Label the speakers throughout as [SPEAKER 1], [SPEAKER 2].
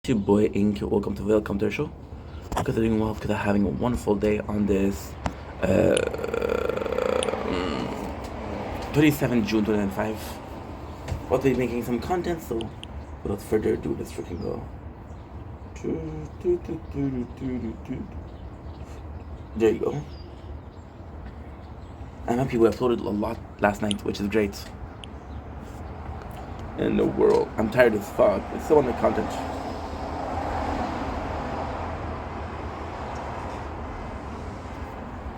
[SPEAKER 1] It's your boy Ink. Welcome to the show. Because I'm doing well, because I'm having a wonderful day on this uh, 27 June 2005. I'll be making some content, so without further ado, let's freaking go. There you go. I'm happy we uploaded a lot last night, which is great. In the world, I'm tired as fuck. It's still on the content.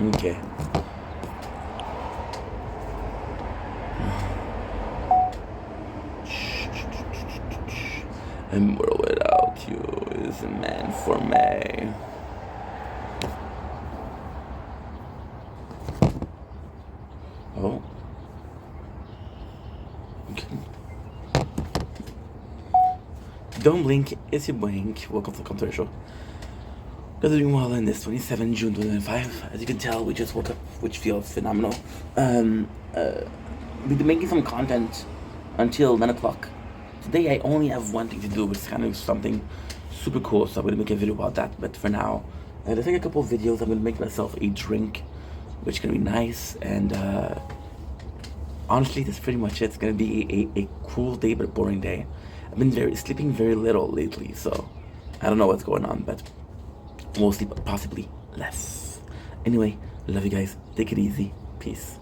[SPEAKER 1] Okay. A world without you is meant for me. Oh. Okay. Don't blink, it's your blink. Welcome to the show. Guys are doing well in this 27 June 2005. As you can tell, we just woke up, which feels phenomenal. We've been making some content until 9 o'clock. Today I only have one thing to do, which is kind of something super cool, so I'm gonna make a video about that. But for now, there's like a couple of videos. I'm gonna make myself a drink, which is gonna be nice. And honestly, that's pretty much it. It's gonna be a cool day, but a boring day. I've been sleeping very little lately, so I don't know what's going on, but we'll sleep possibly less. Anyway, love you guys. Take it easy. Peace.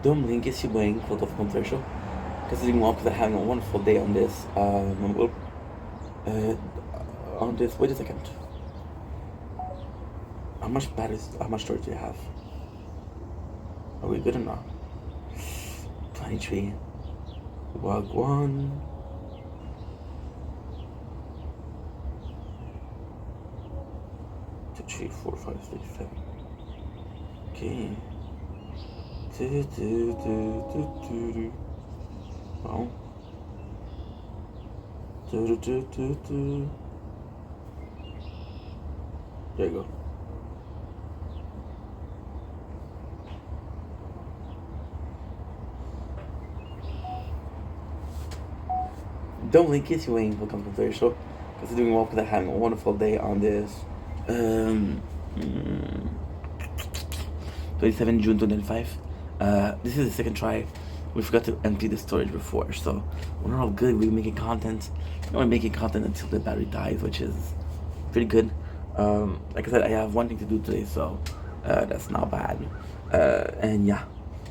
[SPEAKER 1] Don't blink, it's your boy, welcome to the show. Considering well, because I'm having a wonderful day on this. On this. Wait a second. How much storage do you have? Are we good or not? 23. Wagwan. 2, 3, 4, 5, 6, 7. Okay. Well. There you go. Don't blink, it's you, Wayne. Welcome to the show. Because I'm doing well, because I'm having a wonderful day on this 27 June 2005. This is the second try. We forgot to empty the storage before, so we're not all good. We're making content. We're making content until the battery dies, which is pretty good. Like I said, I have one thing to do today, so that's not bad. And yeah,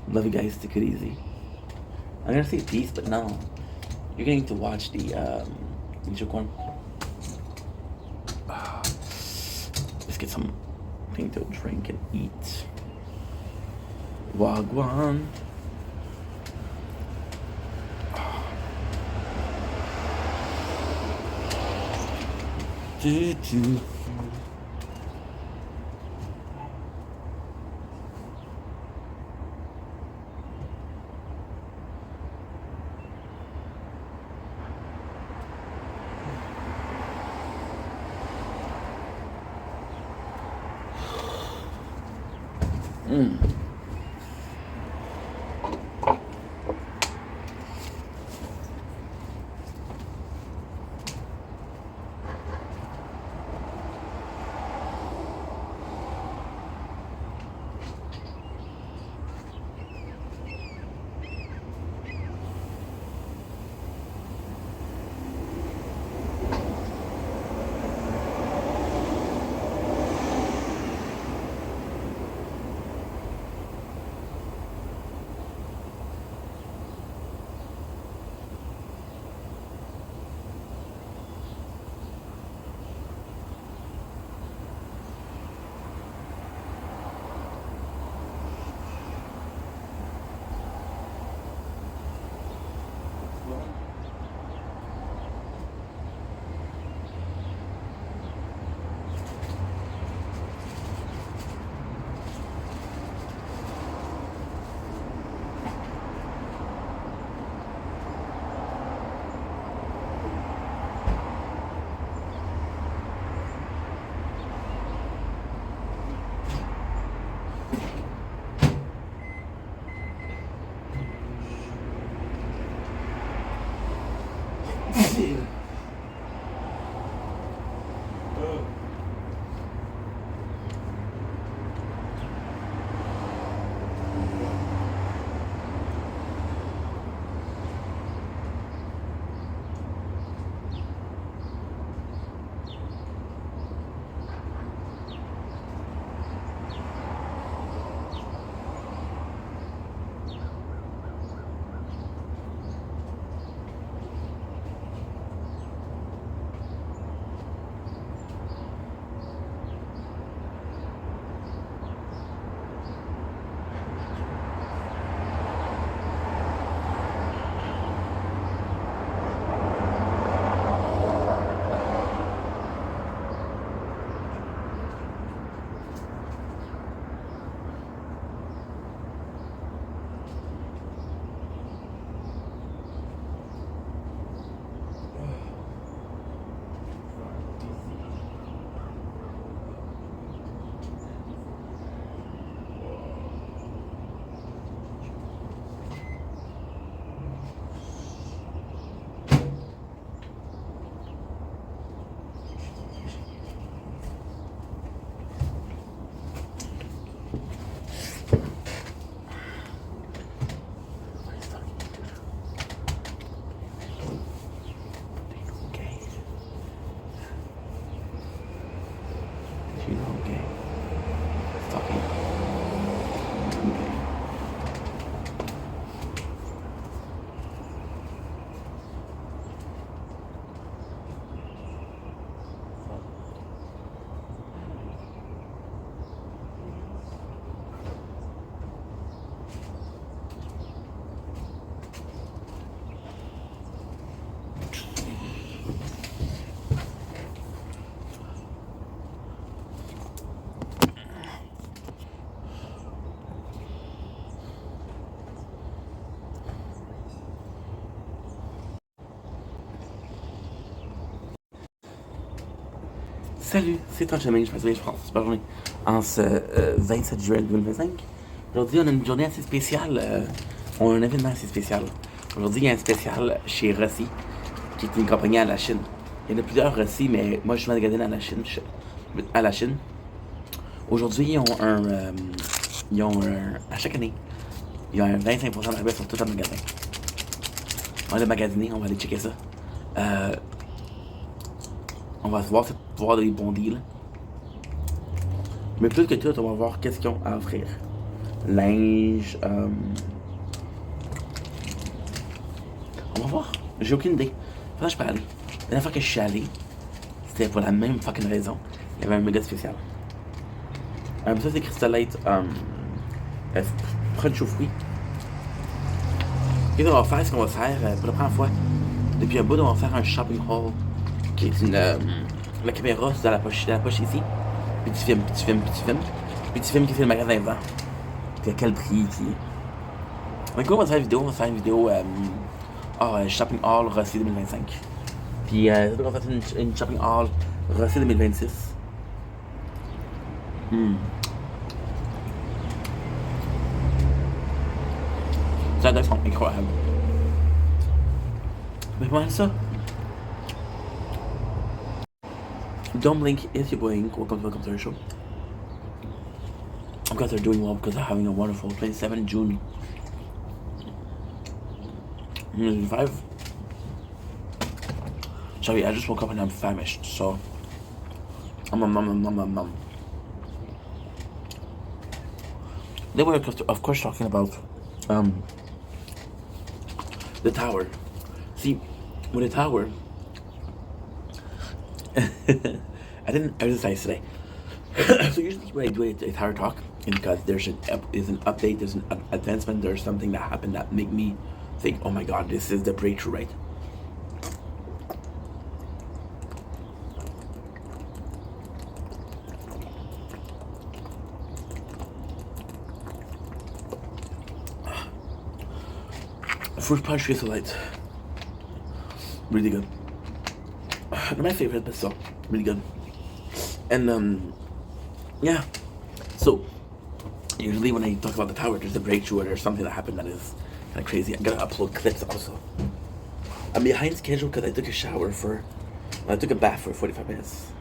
[SPEAKER 1] love you guys. Take it easy. I'm gonna say peace, but no. You're getting to watch the Corn. Let's get something to drink and eat. Wagwan. Do. Salut, c'est Tom Chemin, je passe bien, je pense, super journée. En ce 27 juillet 2025. Aujourd'hui, on a une journée assez spéciale. On a un événement assez spécial. Aujourd'hui, il y a un spécial chez Rossi, qui est une compagnie à la Chine. Il y en a plusieurs Rossi, mais moi, je suis magasiner à la Chine. À la Chine. Aujourd'hui, ils ont un. À chaque année, il y a un 25% de rabais sur tout un magasin. On va aller magasiner, on va aller checker ça. On va se voir des bons deals. Mais plus que tout, on va voir qu'est-ce qu'ils ont à offrir. Linge. On va voir. J'ai aucune idée. Faudrait que je peux aller. La dernière fois que je suis allé, c'était pour la même fucking raison. Il y avait un méga spécial. Ça, c'est Crystallite Crunch aux fruits. Et on va faire ce qu'on va faire pour la première fois. Depuis un bout, on va faire un shopping haul qui est une. La caméra, c'est dans la poche ici. Puis tu filmes. Puis tu filmes qu'est-ce que le magasin vend. Puis à quel prix. Donc, on va faire une vidéo. On va faire une vidéo. Shopping Hall Rossi 2025. Puis on va faire une Shopping Hall Rossi 2026. Ça doit être incroyable. Mais pas mal ça. Don't blink if you're blink. Welcome to our show. I'm glad they're doing well because they're having a wonderful 27 June 5. Sorry, I just woke up and I'm famished, so They were of course talking about the tower. See, with the tower I didn't exercise today. So usually when I do a tower talk, and because there's an update, there's an advancement, there's something that happened that make me think, oh my god, this is the breakthrough, right? Fruit punch Crystallite. Really good. Not my favorite, but still really good. And yeah. So usually when I talk about the tower, there's a breakthrough or there's something that happened that is kind of crazy. I'm gonna upload clips also. I'm behind schedule because I took a bath for 45 minutes.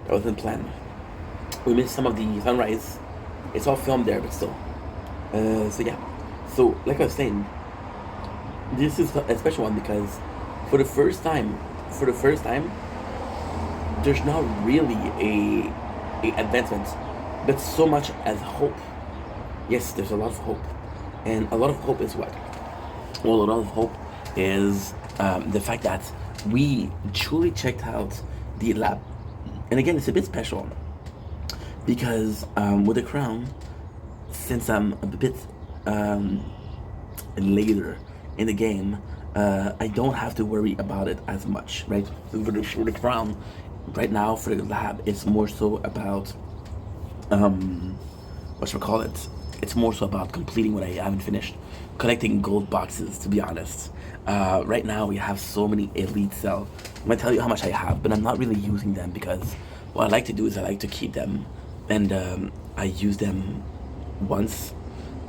[SPEAKER 1] That wasn't planned. We missed some of the sunrise. It's all filmed there, but still. So yeah. So like I was saying, this is a special one because for the first time, there's not really a advancement, but so much as hope. Yes, there's a lot of hope, and a lot of hope is what? Well, a lot of hope is the fact that we truly checked out the lab, and again, it's a bit special because with the crown, since I'm a bit later in the game, I don't have to worry about it as much, right? So for the crown, right now for the lab, it's more so about what should I call it? It's more so about completing what I haven't finished, collecting gold boxes. To be honest, right now we have so many elite cell. I'm gonna tell you how much I have, but I'm not really using them because what I like to do is I like to keep them, and I use them once,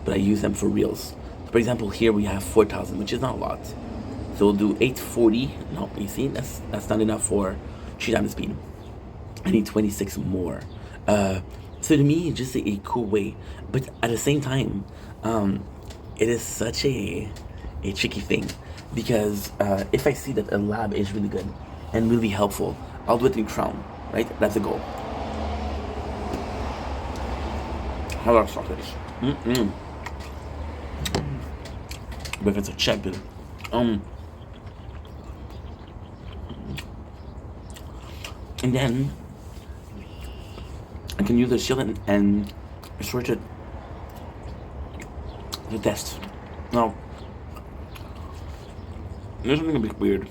[SPEAKER 1] but I use them for reals. For example, here we have 4,000, which is not a lot. So we'll do 840. No, you see, that's not enough for 3 times the speed. I need 26 more. So to me, it's just a cool way. But at the same time, it is such a tricky thing because if I see that a lab is really good and really helpful, I'll do it in crown, right? That's the goal. How do I start this? But if it's a check, dude. And then I can use the shield and switch it to test. Now, there's something a bit weird.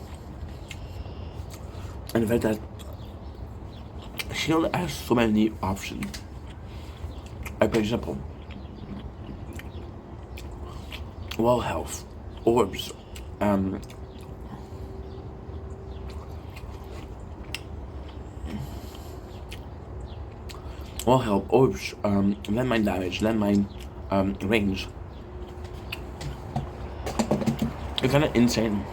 [SPEAKER 1] And the fact that shield has so many options. For example, wall health, orbs, wall health, orbs, landmine damage, landmine range. It's kind of insane.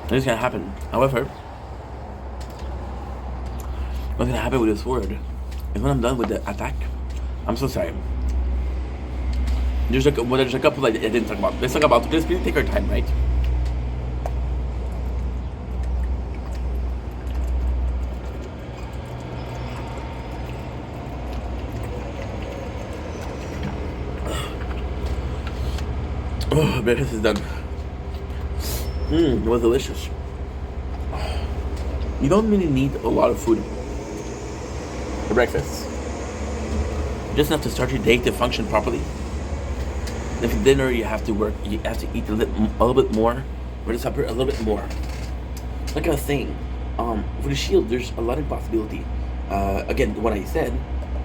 [SPEAKER 1] This is gonna happen. However, what's gonna happen with this sword is when I'm done with the attack. I'm so sorry. There's a couple I didn't talk about. Let's talk about. Let's take our time, right? Oh, breakfast is done. It was delicious. You don't really need a lot of food for breakfast. Just enough to start your day to function properly. Then for dinner, you have to work. You have to eat a little bit more. For the supper, a little bit more. Like I was saying, for the shield, there's a lot of possibility. Again, what I said,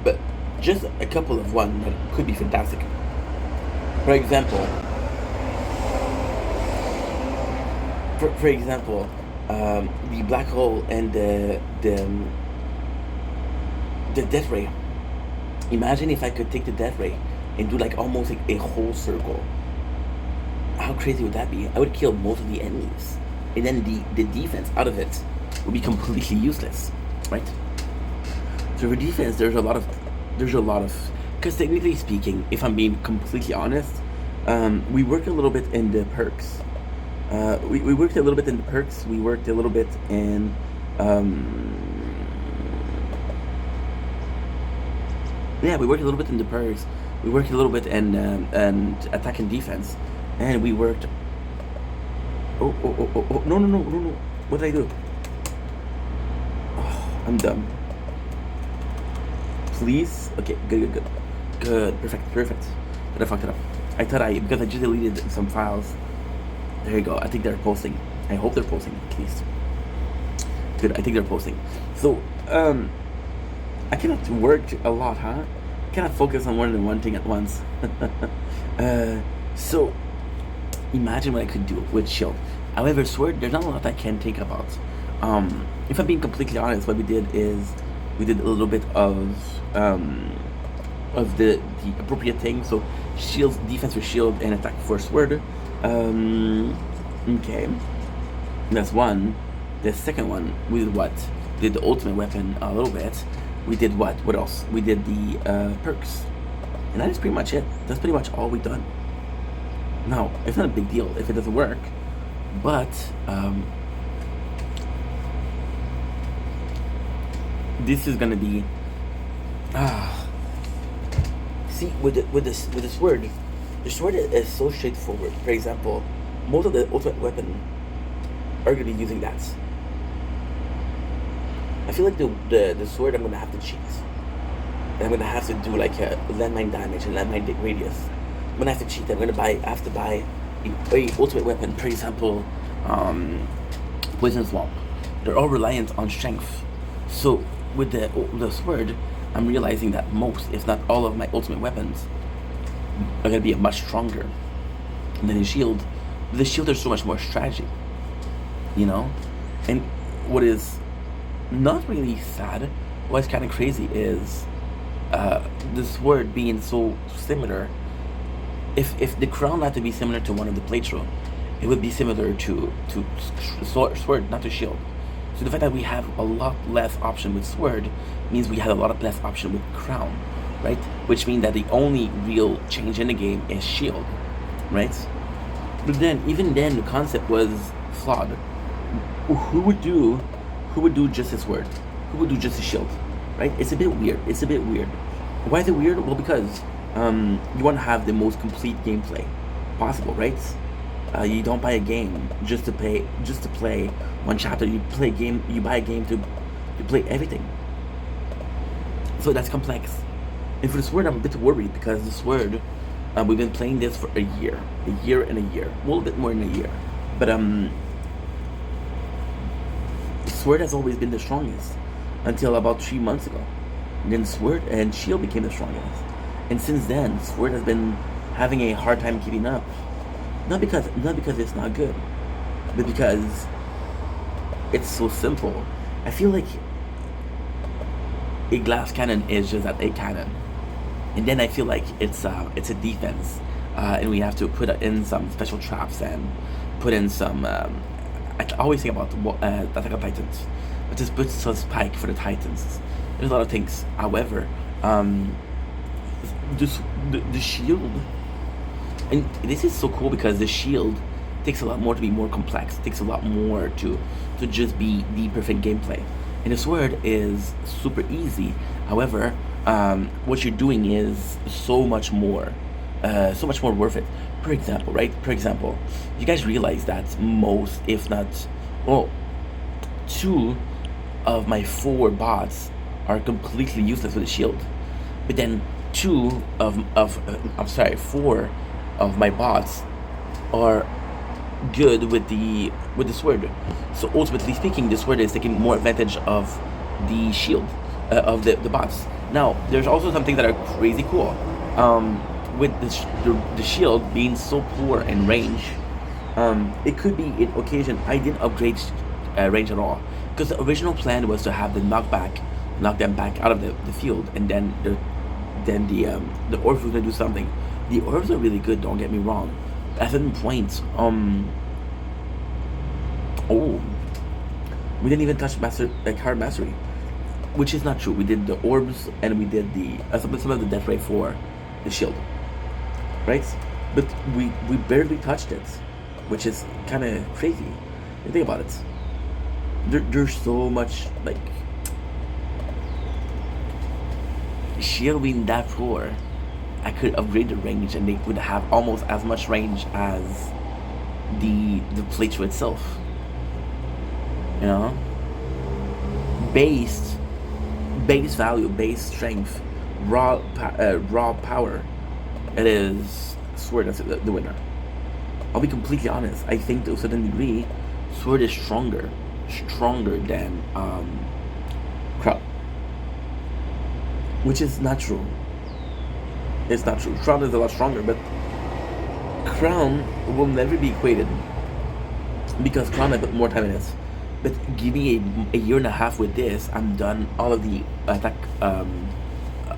[SPEAKER 1] but just a couple of one that could be fantastic. For example, the black hole and the death ray. Imagine if I could take the death ray and do like almost like a whole circle. How crazy would that be? I would kill most of the enemies, and then the defense out of it would be completely useless, right? So for defense, there's a lot of, because technically speaking, if I'm being completely honest, we worked a little bit in the perks. We worked a little bit in the perks. We worked a little bit in we worked a little bit in the perks. We worked a little bit in and attack and defense, and we worked. Oh! No! What did I do? Oh, I'm dumb. Please. Okay. Good. Perfect. But I fucked it up. I thought because I just deleted some files. There you go. I think they're posting. I hope they're posting at least. Good. I think they're posting. So, I cannot work a lot, huh? I cannot focus on more than one thing at once. So, imagine what I could do with shield. However, sword, there's not a lot I can think about. If I'm being completely honest, what we did is we did a little bit of the appropriate thing. So, shield, defense for shield, and attack for sword. Okay. That's one. The second one, we did what? Did the ultimate weapon a little bit. We did what? What else? We did the perks. And that is pretty much it. That's pretty much all we've done. Now, it's not a big deal if it doesn't work, but this is gonna be see with the sword. The sword is so straightforward. For example, most of the ultimate weapon are gonna be using that. I feel like the sword I'm gonna have to cheat. And I'm gonna have to do like a landmine damage and landmine radius. I'm gonna have to cheat. I have to buy a ultimate weapon. For example, Poison Swamp. They're all reliant on strength. So with the sword, I'm realizing that most, if not all, of my ultimate weapons are gonna be much stronger than the shield. The shield is so much more strategy, you know. And what is not really sad, what's kind of crazy is the sword being so similar. If the crown had to be similar to one of the playthrough, it would be similar to sword, not to shield. So the fact that we have a lot less option with sword means we have a lot less option with crown, right? Which means that the only real change in the game is shield, right? But then, even then, the concept was flawed. Who would do just a sword? Who would do just a shield, right? It's a bit weird. Why is it weird? Well, because you want to have the most complete gameplay possible, right? You don't buy a game just to play one chapter. You play a game. You buy a game to play everything. So that's complex. And for the sword, I'm a bit worried because the sword, we've been playing this for a year and a year, a little bit more than a year. But sword has always been the strongest until about 3 months ago. And then sword and shield became the strongest. And since then, sword has been having a hard time keeping up. Not because it's not good, but because it's so simple. I feel like a glass cannon is just a cannon, and then I feel like it's a defense, and we have to put in some special traps and put in some. I always think about Attack on Titans, but just put some spike for the Titans. There's a lot of things. However, the shield. And this is so cool because the shield takes a lot more to be more complex. It takes a lot more to just be the perfect gameplay. And the sword is super easy. However, what you're doing is so much more worth it. For example, you guys realize that most, if not, well, 2 of my 4 bots are completely useless with a shield. But then 4 of my bots are good with the sword. So ultimately speaking, the sword is taking more advantage of the shield of the bots. Now, there's also some things that are crazy cool. With the shield being so poor in range, it could be in occasion I didn't upgrade range at all, because the original plan was to have the knock them back out of the field, and then the orbs were gonna do something. The orbs are really good, don't get me wrong. At certain points, we didn't even touch card mastery, which is not true. We did the orbs and we did the some of the death ray for the shield, right? But we barely touched it, which is kind of crazy. You think about it. There's so much like shield being that poor. I could upgrade the range and they would have almost as much range as the playthrough itself. You know? Base value, base strength, raw power. It is sword that's the winner. I'll be completely honest. I think to a certain degree, sword is stronger than crown, which is not true. It's not true. Crown is a lot stronger, but crown will never be equated because crown I put more time in it. But give me a year and a half with this, I'm done all of the attack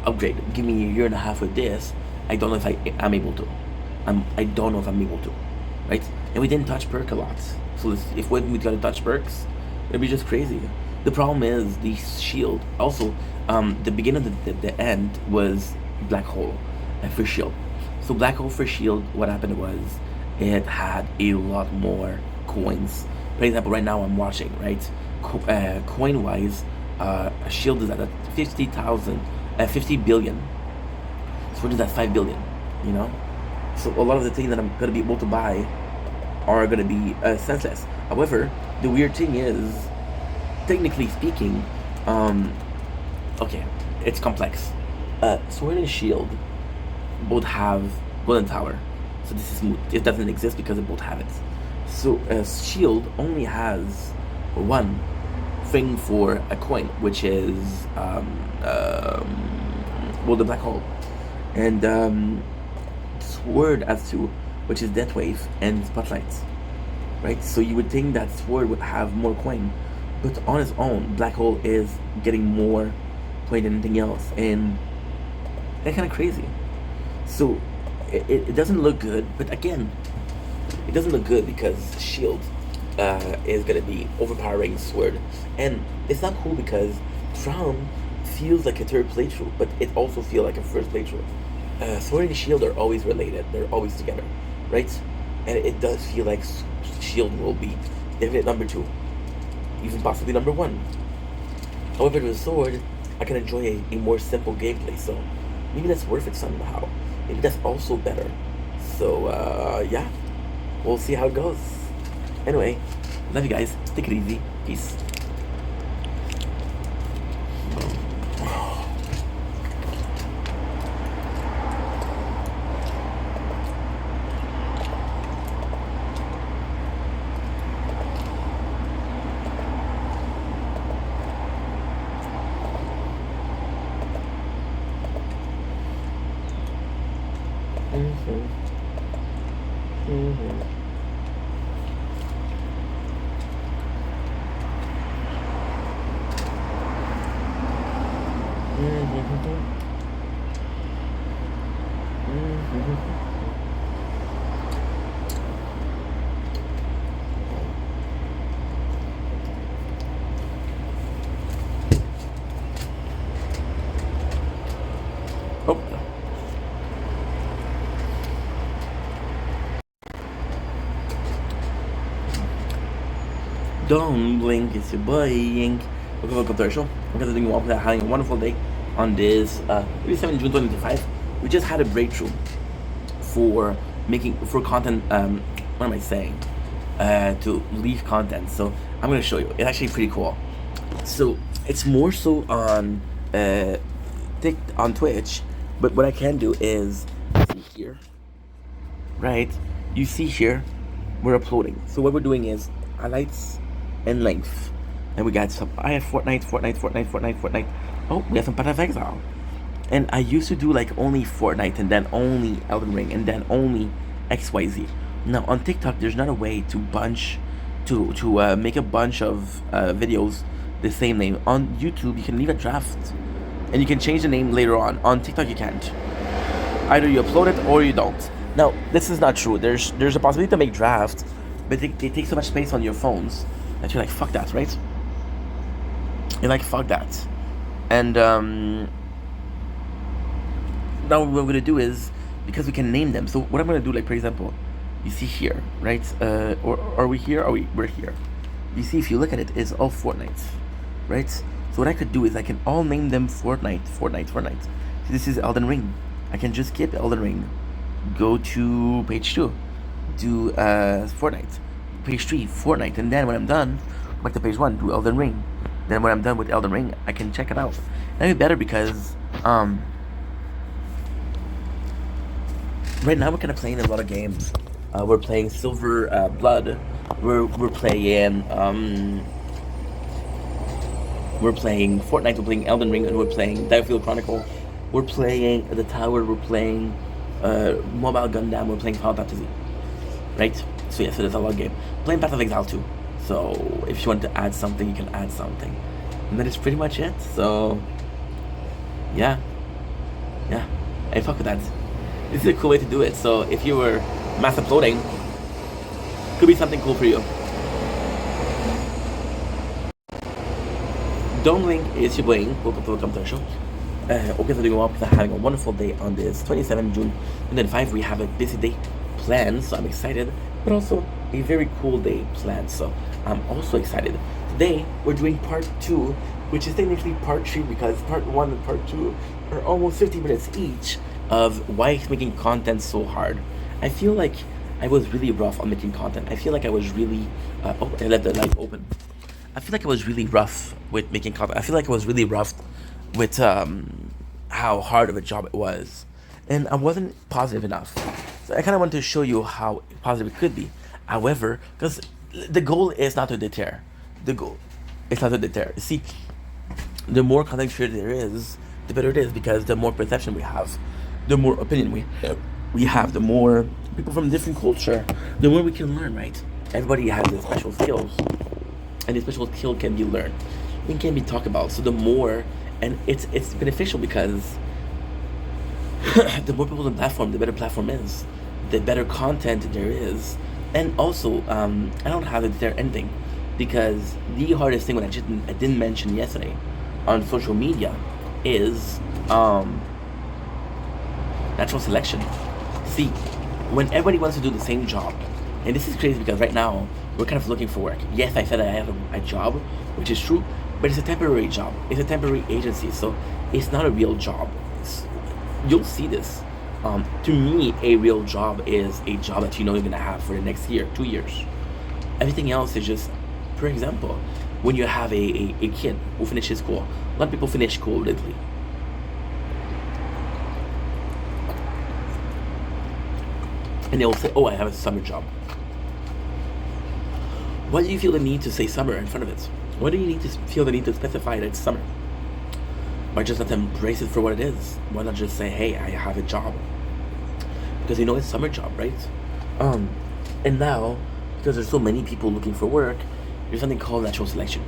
[SPEAKER 1] upgrade. Give me a year and a half with this, I don't know if I'm able to. I don't know if I'm able to, right? And we didn't touch perk a lot. So if when we got to touch perks, it'd be just crazy. The problem is the shield. Also, the beginning of the end was black hole for shield. So black hole for shield, what happened was it had a lot more coins. For example, right now I'm watching, right? Coin wise, shield is at 50,000, 50 billion. Sword is at 5 billion. You know, so a lot of the things that I'm gonna be able to buy are gonna be senseless. However, the weird thing is, technically speaking, okay, it's complex. Sword and shield both have golden tower, so this is moot. It doesn't exist because they both have it. So shield only has one thing for a coin, which is well, the black hole, and sword has two, which is death wave and spotlights, right? So you would think that sword would have more coin, but on its own, black hole is getting more coin than anything else, and that's kind of crazy. So it doesn't look good, but again, it doesn't look good because shield is gonna be overpowering sword, and it's not cool because Drown feels like a third playthrough, but it also feels like a first playthrough. Sword and shield are always related; they're always together, right? And it does feel like shield will be definitely number 2, even possibly number 1. However, with sword, I can enjoy a more simple gameplay, so maybe that's worth it somehow. Maybe that's also better. So yeah, we'll see how it goes. Anyway, love you guys. Take it easy. Peace. Oh. Don't blink, it's your boy Yink. Welcome to our show. We're going to do having a wonderful day on this 27 June 2025. We just had a breakthrough for content. What am I saying? To leave content. So I'm going to show you. It's actually pretty cool. So it's more so on on Twitch, but what I can do is see here, right? You see here, we're uploading. So what we're doing is highlights and length, and we got some. I have Fortnite. Oh, we have some Path of Exile, and I used to do like only Fortnite and then only Elden Ring and then only XYZ. Now on TikTok, there's not a way to make a bunch of videos the same name. On YouTube, you can leave a draft, and you can change the name later on. On TikTok, you can't. Either you upload it or you don't. Now, this is not true. There's a possibility to make drafts, but they take so much space on your phones that you're like, fuck that, right? You're like, fuck that. And now what we're gonna do is, because we can name them. So what I'm gonna do, like for example, you see here, right? Or are we here? We're here. You see, if you look at it, it's all Fortnite, right? So what I could do is I can all name them Fortnite. So this is Elden Ring. I can just skip Elden Ring, go to page 2, do Fortnite, page 3, Fortnite, and then when I'm done, back to page 1, do Elden Ring. Then when I'm done with Elden Ring, I can check it out. That'd be better because right now we're kind of playing a lot of games. We're playing Silver Blood. We're playing Fortnite. We're playing Elden Ring, and we're playing Battlefield Chronicle. We're playing The Tower. We're playing Mobile Gundam. We're playing Final Fantasy. Right? So yeah, so there's a lot of game. Playing Path of Exile too. So if you want to add something, you can add something. And that is pretty much it. So yeah, I fuck with that. This is a cool way to do it. So if you were mass uploading, could be something cool for you. Don't blink, it's your Blaine. Welcome to the show. Okay, so doing well because I'm having a wonderful day on this 27th June 2025. We have a busy day planned, so I'm excited, but also a very cool day planned, so I'm also excited. Today, we're doing part 2, which is technically part 3 because part 1 and part 2 are almost 50 minutes each of why it's making content so hard. I feel like I was really rough on making content. I feel like I was really, oh, I left the light open. I feel like I was really rough with making content. I feel like I was really rough with how hard of a job it was. And I wasn't positive enough. So I kind of wanted to show you how positive it could be. However, because the goal is not to deter. The goal is not to deter. See, the more content creator there is, the better it is because the more perception we have, the more opinion we have, the more people from different culture, the more we can learn, right? Everybody has their special skills. And the special skill can be learned. It can be talked about. So the more, and it's beneficial because the more people on the platform, the better platform is, the better content there is, and also I don't have to declare anything because the hardest thing when I didn't mention yesterday on social media is natural selection. See, when everybody wants to do the same job, and this is crazy because right now we're kind of looking for work. Yes, I said I have a job, which is true, but it's a temporary job. It's a temporary agency, so it's not a real job. You'll see this. To me, a real job is a job that you know you're gonna have for the next year, 2 years. Everything else is just, for example, when you have a kid who finishes school. A lot of people finish school literally. And they'll say, oh, I have a summer job. Why do you feel the need to say summer in front of it? Why do you need to feel the need to specify that it's summer? Why just not embrace it for what it is? Why not just say, hey, I have a job? Because you know it's summer job, right? And now, because there's so many people looking for work, there's something called natural selection.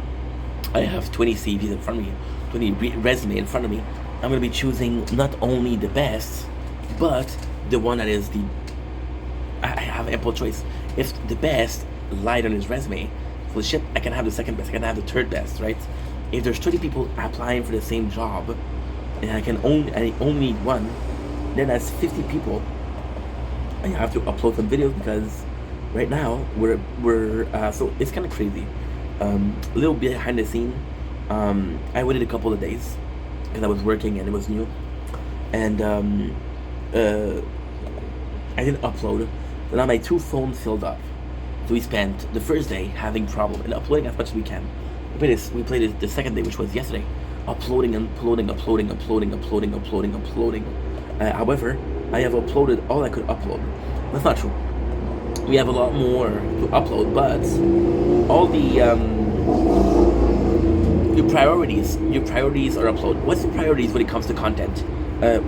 [SPEAKER 1] I have 20 CVs in front of me, 20 resume in front of me. I'm going to be choosing not only the best, but the one that is I have ample choice. If the best lied on his resume, well shit, I can have the second best, I can have the third best, right? If there's 20 people applying for the same job and I only need one, then that's 50 people. I have to upload some videos because right now we're so it's kind of crazy. A little bit behind the scene, I waited a couple of days because I was working and it was new, and I didn't upload. So now my 2 phones filled up. So we spent the first day having problem and uploading as much as we can. We played it the second day, which was yesterday, uploading. However, I have uploaded all I could upload. That's not true. We have a lot more to upload, but all the your priorities are upload. What's the priorities when it comes to content?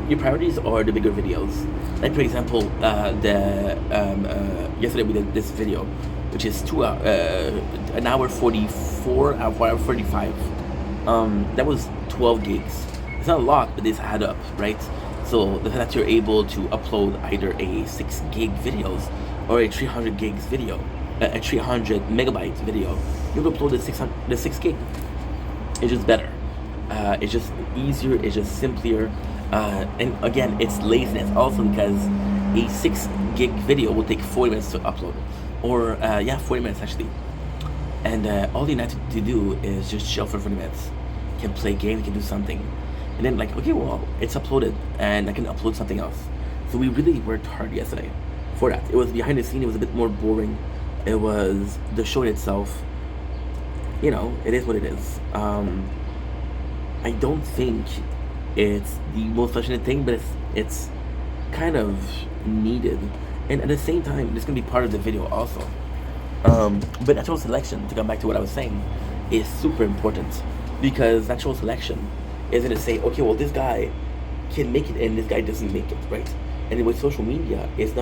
[SPEAKER 1] Your priorities are the bigger videos. Like for example, yesterday we did this video, which is 1 hour 44, hour 45. That was 12 gigs. It's not a lot, but this add up, right? So the fact that you're able to upload either a 6 gig videos or a 300 gigs video, a 300 megabyte video, you can upload the 6 gig. It's just better. It's just easier. It's just simpler. And again, it's laziness also because a 6 gig video will take 40 minutes to upload, or 40 minutes actually. And all you have to do is just chill for 40 minutes. You can play a game, you can do something, and then like, okay, well, it's uploaded, and I can upload something else. So we really worked hard yesterday for that. It was behind the scene. It was a bit more boring. It was the show itself. You know, it is what it is. I don't think it's the most passionate thing, but it's kind of needed, and at the same time it's gonna be part of the video also. But natural selection, to come back to what I was saying, is super important because natural selection is gonna say, okay, well, this guy can make it and this guy doesn't make it, right? And with social media, it's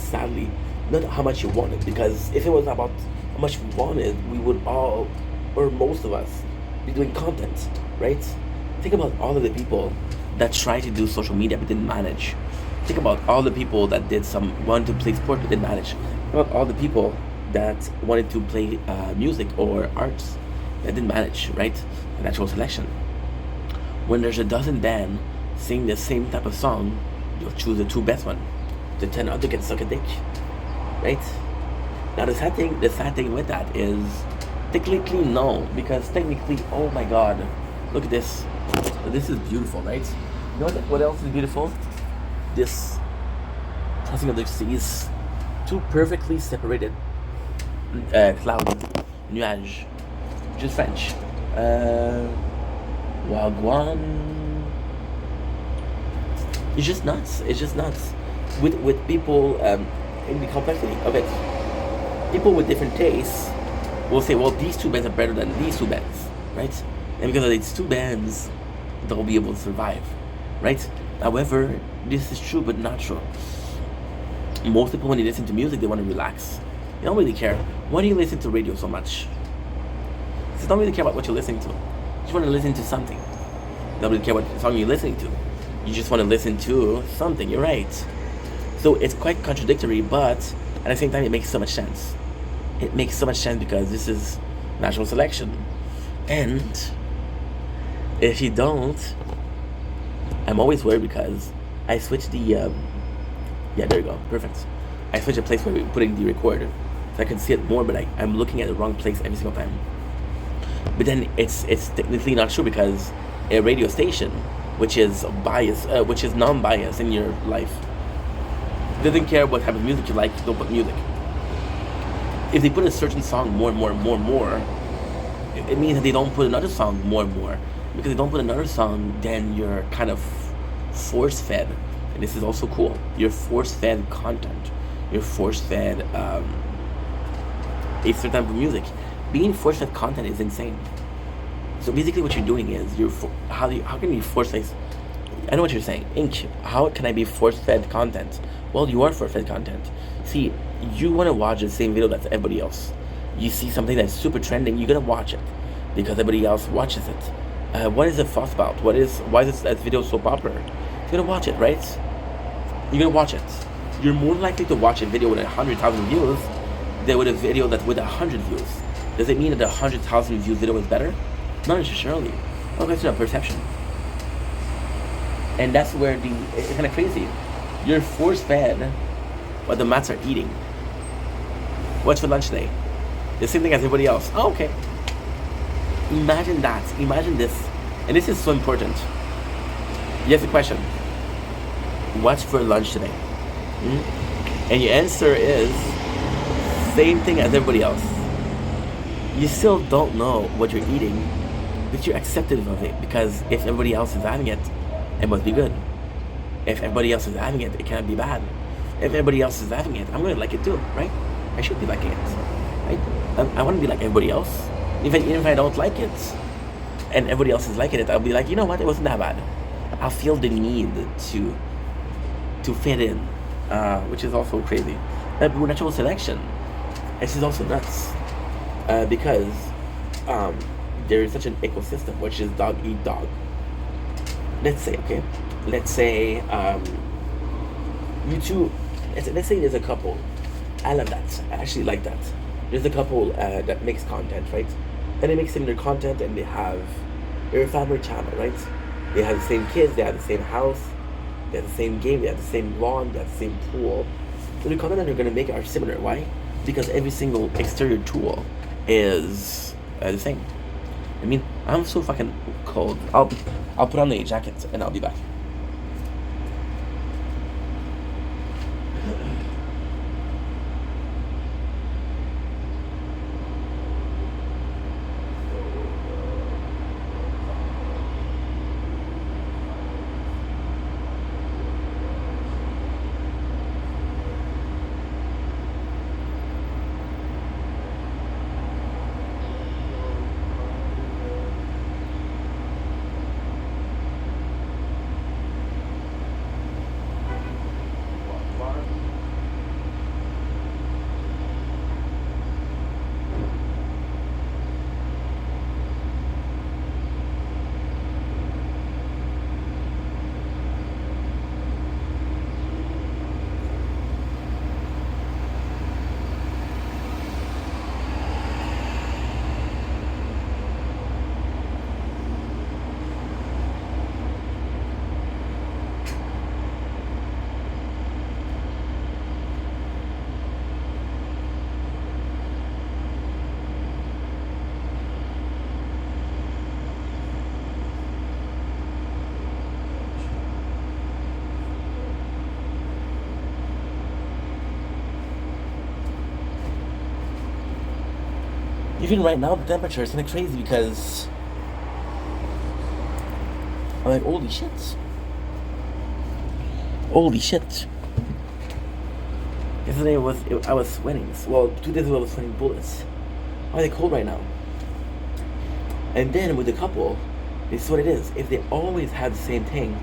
[SPEAKER 1] sadly not how much you want it, because if it was about how much we wanted, we would all, or most of us, be doing content, right? Think about all of the people that tried to do social media but didn't manage. Think about all the people that wanted to play sport but didn't manage. Think about all the people that wanted to play music or arts That didn't manage, right? The natural selection. When there's a dozen band sing the same type of song, you'll choose the two best one. The 10 other can suck a dick, right? Now the sad thing with that is technically no, because technically, oh my god, look at this. This is beautiful, right? You know what else is beautiful? This crossing of the seas, two perfectly separated clouds, nuages, which is French. Wagwan. It's just nuts. It's just nuts. With people in the complexity of it, people with different tastes will say, well, these two bands are better than these two bands, right? And because of these two bands, they'll be able to survive, right? However, this is true but not true. Most people, when they listen to music, they want to relax. They don't really care. Why do you listen to radio so much? Because they don't really care about what you're listening to. You just want to listen to something. They don't really care what song you're listening to. You just want to listen to something. You're right. So it's quite contradictory, but at the same time, it makes so much sense. It makes so much sense because this is natural selection. And if you don't, I'm always worried because I switched the yeah, there you go, perfect. I switched the place where we're putting the recorder so I can see it more, but I'm looking at the wrong place every single time. But then it's technically not true because a radio station, which is biased, which is non-biased in your life, doesn't care what type of music you like. They'll put music. If they put a certain song more and more and more and more, it means that they don't put another song more and more. Because they don't put another song, then you're kind of force-fed. And this is also cool. You're force-fed content. You're force-fed a certain type of music. Being force-fed content is insane. So basically what you're doing is, how can you force-fed... I know what you're saying. Ink, how can I be force-fed content? Well, you are force-fed content. See, you want to watch the same video that's everybody else. You see something that's super trending, you're going to watch it. Because everybody else watches it. What is it fuss about? Why is this video so popular? You're going to watch it, right? You're going to watch it. You're more likely to watch a video with 100,000 views than with a video that's with 100 views. Does it mean that the 100,000 views video is better? Not necessarily. It's a question of perception. And that's where it's kind of crazy. You're force-fed what the mats are eating. What's for lunch today? The same thing as everybody else. Oh, okay. Imagine that. Imagine this. And this is so important. Here's the question. What's for lunch today? And your answer is same thing as everybody else. You still don't know what you're eating, but you're accepting of it because if everybody else is having it, it must be good. If everybody else is having it, it can't be bad. If everybody else is having it, I'm going to like it too, right? I should be liking it, right? I want to be like everybody else. Even if I don't like it, and everybody else is liking it, I'll be like, you know what? It wasn't that bad. I'll feel the need to fit in, which is also crazy. But with natural selection, this is also nuts because there is such an ecosystem, which is dog eat dog. Let's say let's say there's a couple. I love that. I actually like that. There's a couple that makes content, right? And they make similar content, and they're a family channel, right? They have the same kids, they have the same house, they have the same game, they have the same lawn, they have the same pool. So the content that they're gonna make are similar. Why? Because every single exterior tool is the same. I mean, I'm so fucking cold. I'll put on a jacket and I'll be back. Even right now, the temperature is kind of crazy because I'm like, holy shit. Holy shit. Yesterday I was sweating. Well, 2 days ago I was sweating bullets. Why are they cold right now? And then with the couple, this is what it is. If they always have the same thing,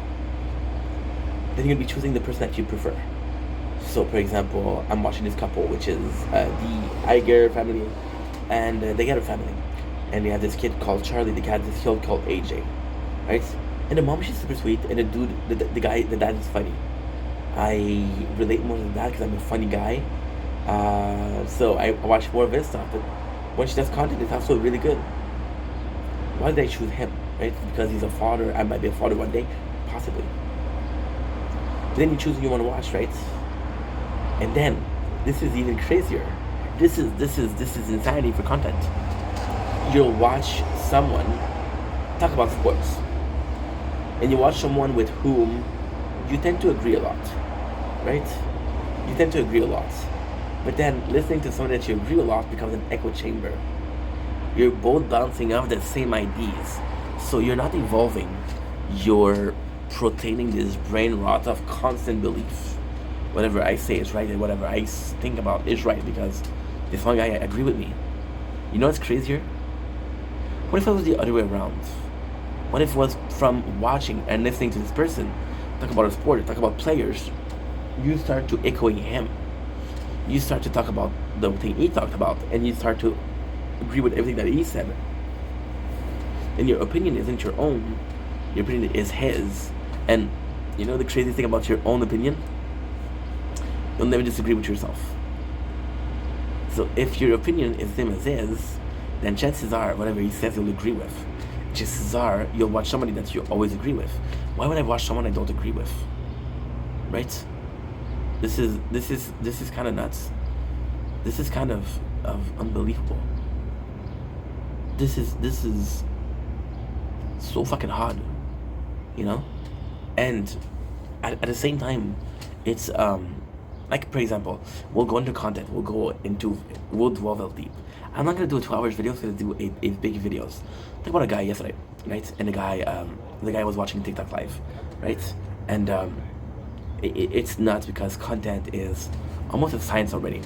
[SPEAKER 1] then you're gonna be choosing the person that you prefer. So, for example, I'm watching this couple, which is the Iger family, and they got a family, and they have this kid called Charlie. The cat, this kid called AJ, right? And the mom, she's super sweet, and the dude, the guy, the dad is funny. I relate more to that because I'm a funny guy. So I watch more of his stuff, but when she does content, it's also really good. Why did I choose him? Right? Because he's a father. I might be a father one day, possibly. But then you choose who you want to watch, right? And then this is even crazier. This is insanity for content. You'll watch someone talk about sports, and you watch someone with whom you tend to agree a lot, right? You tend to agree a lot, but then listening to someone that you agree a lot becomes an echo chamber. You're both bouncing off the same ideas, so you're not evolving. You're protaining this brain rot of constant belief. Whatever I say is right, and whatever I think about is right because this one guy agree with me. You know what's crazier? What if it was the other way around? What if it was from watching and listening to this person talk about a sport, talk about players, you start to echoing him. You start to talk about the thing he talked about, and you start to agree with everything that he said. And your opinion isn't your own. Your opinion is his. And you know the crazy thing about your own opinion? You'll never disagree with yourself. So if your opinion is the same as his, then chances are whatever he says you'll agree with. Chances are you'll watch somebody that you always agree with. Why would I watch someone I don't agree with? Right? This is kind of nuts. This is kind of unbelievable. This is so fucking hard, you know? And at the same time, it's like, for example, we'll go into content, we'll delve deep. I'm not gonna do a 2 hours video, I'm gonna do a big videos. Think about a guy yesterday, right? And the guy was watching TikTok live, right? And it's nuts because content is almost a science already.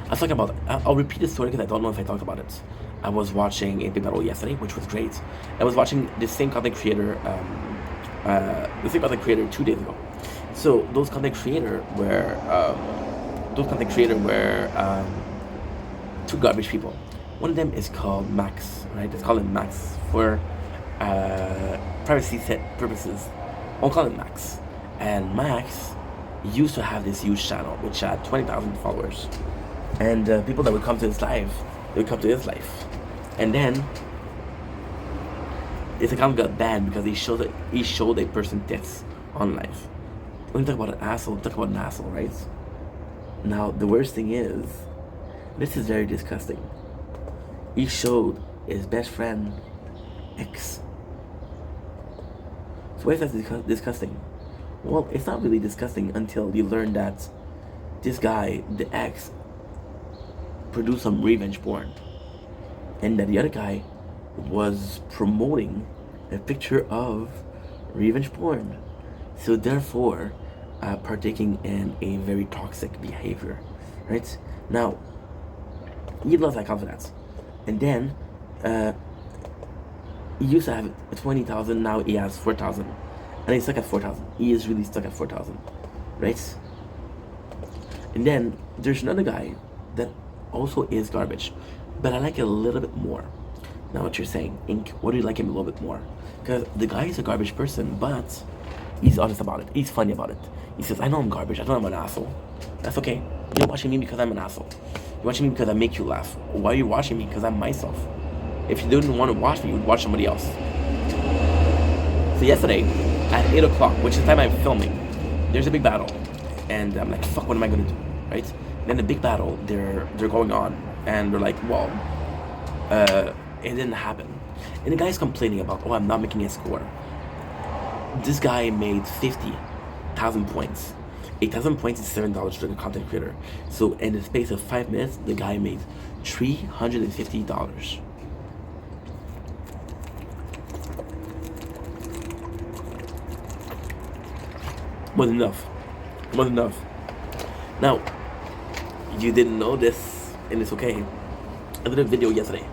[SPEAKER 1] I was talking about, I'll repeat the story because I don't know if I talked about it. I was watching a big battle yesterday, which was great. I was watching the same content creator 2 days ago. So those content creator were two garbage people. One of them is called Max, right? Let's call him Max for privacy set purposes. I'll call him Max. And Max used to have this huge channel which had 20,000 followers, and people that would come to his live, they would come to his life, and then his account got banned because he showed a person tits on live. When you talk about an asshole, talk about an asshole, right? Now the worst thing is, this is very disgusting. He showed his best friend ex. So why is that disgusting? Well, it's not really disgusting until you learn that this guy, the ex, produced some revenge porn, and that the other guy was promoting a picture of revenge porn. So therefore, partaking in a very toxic behavior, right? Now, he lost that confidence, and then he used to have 20,000. Now he has 4,000. And he's stuck at 4,000. He is really stuck at 4,000, right? And then there's another guy that also is garbage, but I like it a little bit more. Now what you're saying, Ink, what do you like him a little bit more? Because the guy is a garbage person, but he's honest about it. He's funny about it. He says, I know I'm garbage. I know I'm an asshole. That's okay. You're watching me because I'm an asshole. You're watching me because I make you laugh. Why are you watching me? Because I'm myself. If you didn't want to watch me, you would watch somebody else. So yesterday, at 8 o'clock, which is the time I'm filming, there's a big battle. And I'm like, fuck, what am I gonna do, right? And then the big battle, they're going on, and they're like, well, it didn't happen. And the guy's complaining about, oh, I'm not making a score. This guy made 50,000 points. 8,000 points is $7 for the content creator. So in the space of 5 minutes, the guy made $350. Was enough. Was enough. Now, you didn't know this, and it's okay. I did a video yesterday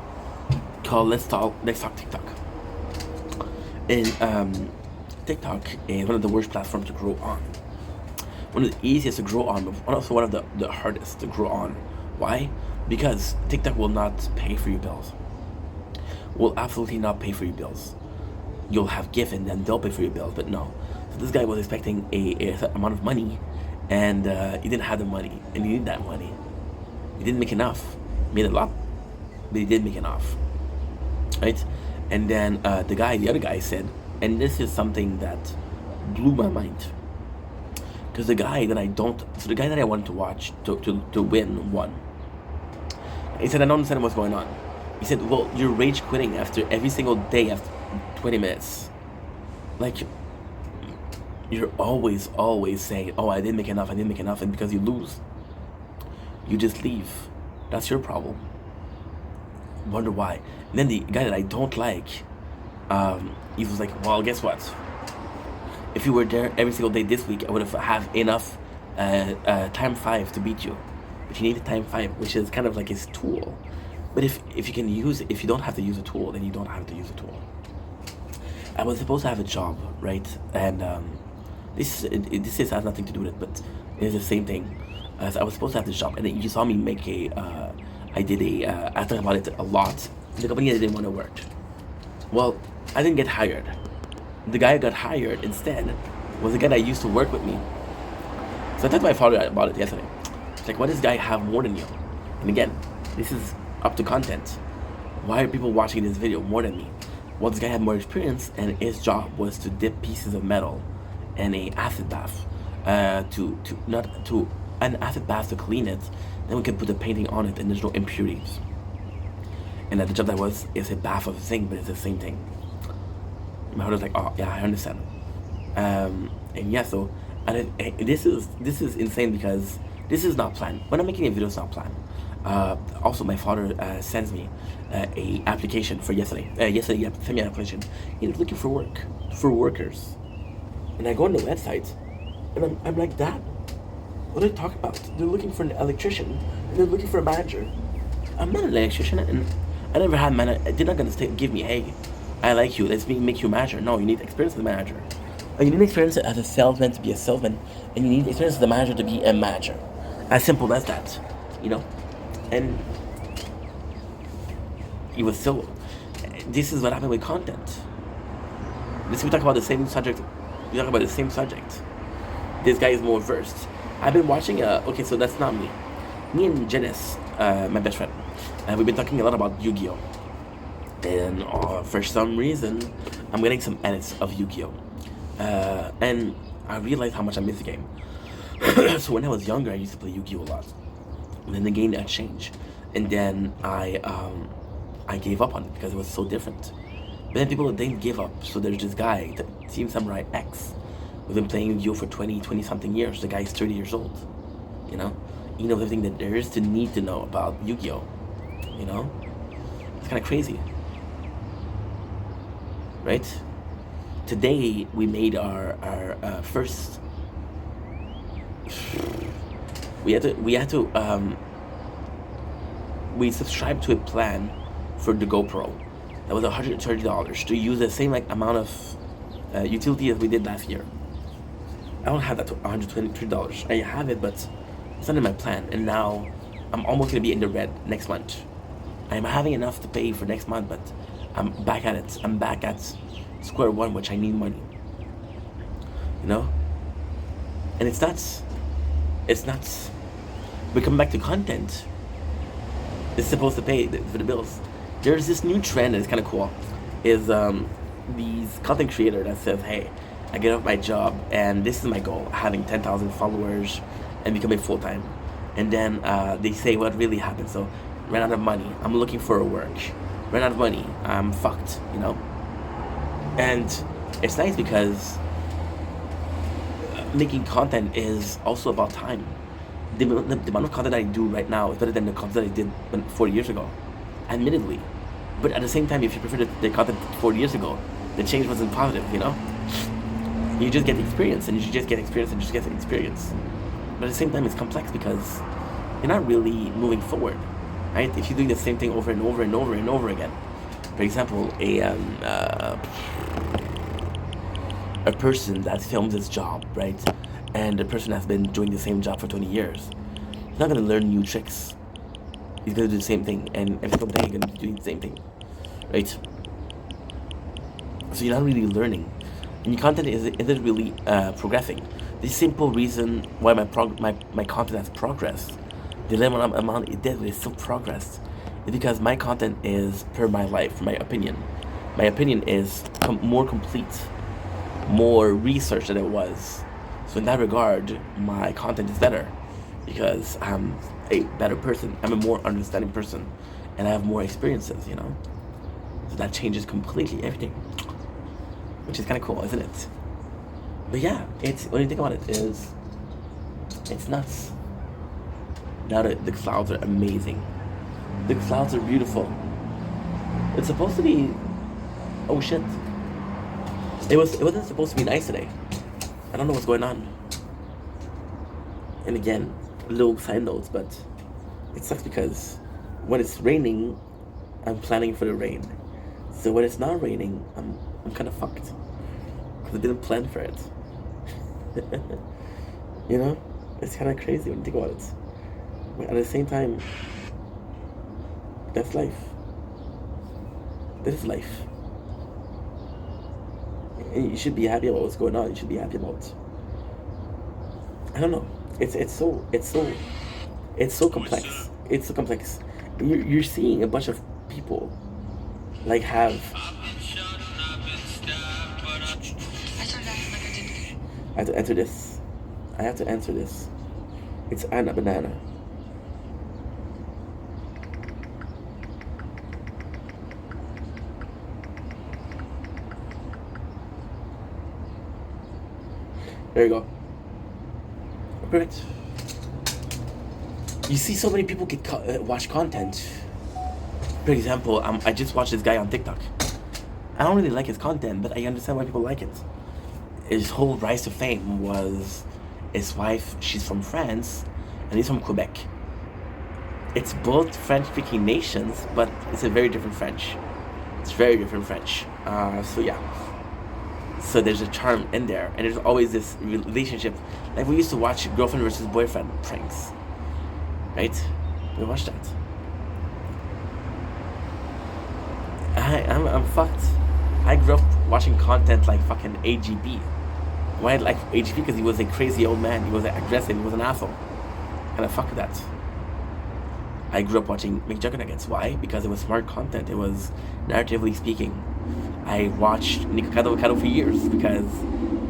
[SPEAKER 1] called Let's Talk TikTok. And TikTok is one of the worst platforms to grow on. One of the easiest to grow on, but also one of the hardest to grow on. Why? Because TikTok will not pay for your bills. Will absolutely not pay for your bills. You'll have gift and then they'll pay for your bills, but no. So this guy was expecting a certain amount of money, and he didn't have the money, and he needed that money. He didn't make enough. He made a lot, but he did make enough, right? And then the other guy said, and this is something that blew my mind, because the guy that I wanted to watch to win won. He said, I don't understand what's going on. He said, well, you're rage quitting after every single day after 20 minutes. Like, you're always saying, oh, I didn't make enough, and because you lose, you just leave. That's your problem. Wonder why. And then the guy that I don't like, he was like, well, guess what? If you were there every single day this week, I would have enough time 5 to beat you. But you need a time 5, which is kind of like his tool. But if you can use it, if you don't have to use a tool, then you don't have to use a tool. I was supposed to have a job, right? And this has nothing to do with it, but it's the same thing. So I was supposed to have this job, and then you saw me make I talked about it a lot. The company I didn't want to work. Well, I didn't get hired. The guy who got hired instead was the guy that used to work with me. So I talked to my father about it yesterday. It's like, why does this guy have more than you? And again, this is up to content. Why are people watching this video more than me? Well, this guy had more experience, and his job was to dip pieces of metal in a acid bath, an acid bath to clean it. Then we could put the painting on it, and there's no impurities. And the job is a bath of zinc, but it's the same thing. My heart was like, oh yeah, I understand. And yeah, so this is insane, because this is not planned. When I'm making a video, it's not planned. Also, my father sends me a application for yesterday. Yesterday, he sent me an application. He was looking for work, for workers. And I go on the website, and I'm like, Dad, what are they talking about? They're looking for an electrician, and they're looking for a manager. I'm not an electrician, and I never had manager. They're not gonna give me, hey, I like you, let's make you a manager. No, you need experience as a manager. You need experience as a salesman to be a salesman, and you need experience as a manager to be a manager. As simple as that, you know. And it was so. This is what happened with content. We talk about the same subject. We talk about the same subject. This guy is more versed. I've been watching. Okay, so that's not me. Me and Janice, my best friend, we've been talking a lot about Yu-Gi-Oh. And for some reason, I'm getting some edits of Yu-Gi-Oh. And I realized how much I miss the game. So when I was younger, I used to play Yu-Gi-Oh a lot. And then the game got changed, and then I gave up on it because it was so different. But then people didn't give up. So there's this guy, Team Samurai X, who's been playing Yu-Gi-Oh for 20 something years. The guy's 30 years old. You know, he knows everything that there is to need to know about Yu-Gi-Oh. You know, it's kind of crazy, right? Today we made our first. We subscribed to a plan for the GoPro that was $130 to use the same amount of utility as we did last year. I don't have that $123. I have it, but it's not in my plan. And now I'm almost gonna be in the red next month. I'm having enough to pay for next month, but I'm back at it. I'm back at square one, which I need money. You know, and it's nuts. It's nuts. We come back to content. It's supposed to pay for the bills. There's this new trend that's kind of cool. Is these content creator that says, hey, I get off my job and this is my goal, having 10,000 followers and becoming full-time. And then they say what really happened. So, ran out of money, I'm looking for a work. Ran out of money, I'm fucked, you know? And it's nice because making content is also about time. The amount of content I do right now is better than the content I did 4 years ago, admittedly. But at the same time, if you prefer the content 4 years ago, the change wasn't positive, you know? You just get experience, and you just get experience, and you just get experience. But at the same time, it's complex because you're not really moving forward, right? If you're doing the same thing over and over and over and over again. For example, a person that films his job, right? And the person has been doing the same job for 20 years. He's not going to learn new tricks. He's going to do the same thing, and every single day you're going to be doing the same thing, right? So you're not really learning, and your content isn't really progressing. The simple reason why my content has progressed, the little amount it did, is still progressed, is because my content is per my life, my opinion. My opinion is more complete, more research than it was. So in that regard, my content is better because I'm a better person. I'm a more understanding person, and I have more experiences, you know? So that changes completely everything, which is kind of cool, isn't it? But yeah, when you think about it, it's nuts. Now the clouds are amazing. The clouds are beautiful. It's supposed to be, oh shit. It wasn't supposed to be nice today. I don't know what's going on. And again, little side notes, but it sucks because when it's raining, I'm planning for the rain. So when it's not raining, I'm kind of fucked because I didn't plan for it. You know, it's kind of crazy when you think about it. But at the same time, that's life. This is life. And you should be happy about what's going on. You should be happy about, I don't know. It's so complex. It's so complex. You're seeing a bunch of people like have. I have to enter this. I have to answer this. It's Anna Banana. There you go. Perfect. You see so many people watch content. For example, I just watched this guy on TikTok. I don't really like his content, but I understand why people like it. His whole rise to fame was his wife. She's from France, and he's from Quebec. It's both French-speaking nations, but it's a very different French. It's very different French. So yeah. So there's a charm in there, and there's always this relationship. Like we used to watch girlfriend versus boyfriend pranks, right? We watched that. I'm fucked. I grew up watching content like fucking AGB. Why I like AGB? Because he was a crazy old man. He was aggressive. He was an asshole. And I fuck with that. I grew up watching McJuggernuggets. Why? Because it was smart content. It was narratively speaking. I watched Nico Cado for years because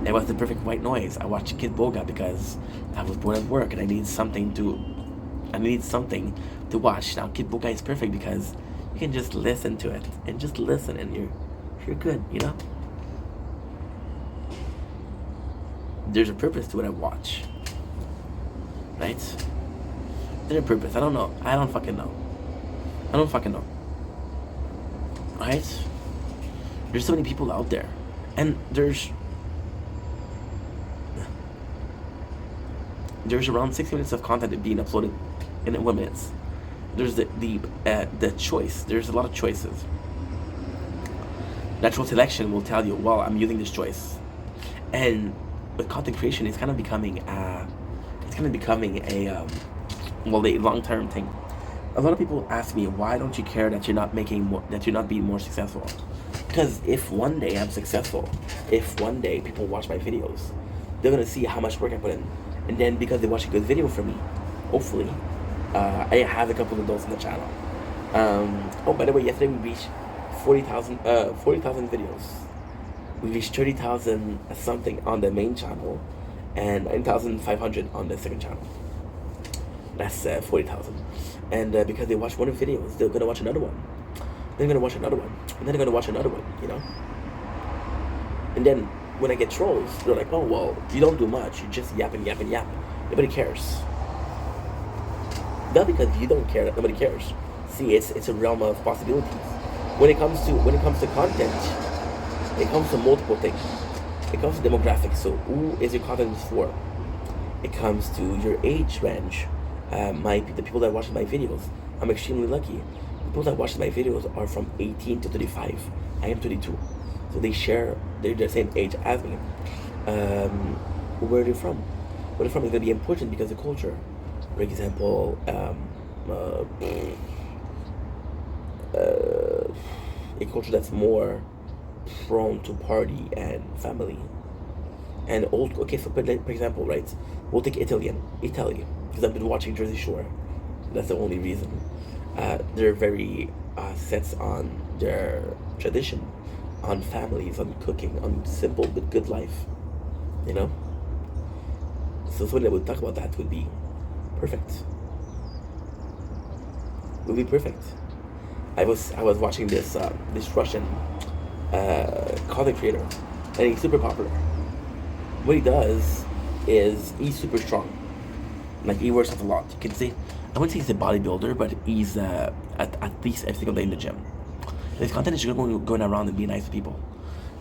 [SPEAKER 1] it was the perfect white noise. I watched Kid Boga because I was bored at work and I needed something to watch. Now Kid Boga is perfect because you can just listen to it and just listen and you're good, you know? There's a purpose to what I watch. Right? There's a purpose. I don't know. I don't fucking know. Right? There's so many people out there. And there's around 6 minutes of content being uploaded in 1 minute. There's the choice. There's a lot of choices. Natural selection will tell you, well, I'm using this choice. And with content creation, it's kind of becoming a long-term thing. A lot of people ask me, why don't you care that you're not being more successful? Because if one day I'm successful, if one day people watch my videos, they're gonna see how much work I put in, and then because they watch a good video from me, hopefully, I have a couple of those on the channel. Oh, by the way, yesterday we reached 40,000 videos. We reached 30,000 something on the main channel, and 9,500 on the second channel. That's 40,000. And because they watch one of the videos, they're gonna watch another one. They're gonna watch another one, and then they're gonna watch another one, you know. And then when I get trolls, they're like, oh, well, you don't do much. You just yap and yap and yap. Nobody cares. Not because you don't care, that nobody cares. See, it's a realm of possibilities. When it comes to content, it comes to multiple things. It comes to demographics. So, who is your content for? It comes to your age range. The people that watch my videos, I'm extremely lucky. The people that watch my videos are from 18 to 35. I am 32, so they're the same age as me. Where they're from? Where they're from is gonna be important because of culture. For example, a culture that's more prone to party and family. And old, okay, so for example, right, we'll take Italy, because I've been watching Jersey Shore. That's the only reason. They're very set on their tradition, on families, on cooking, on simple but good life, you know? So something that would talk about that would be perfect. Would be perfect. I was watching this Russian content creator, and he's super popular. What he does is he's super strong. Like, he works out a lot. You can see, I wouldn't say he's a bodybuilder, but he's at least every single day in the gym. And his content is going around and being nice to people.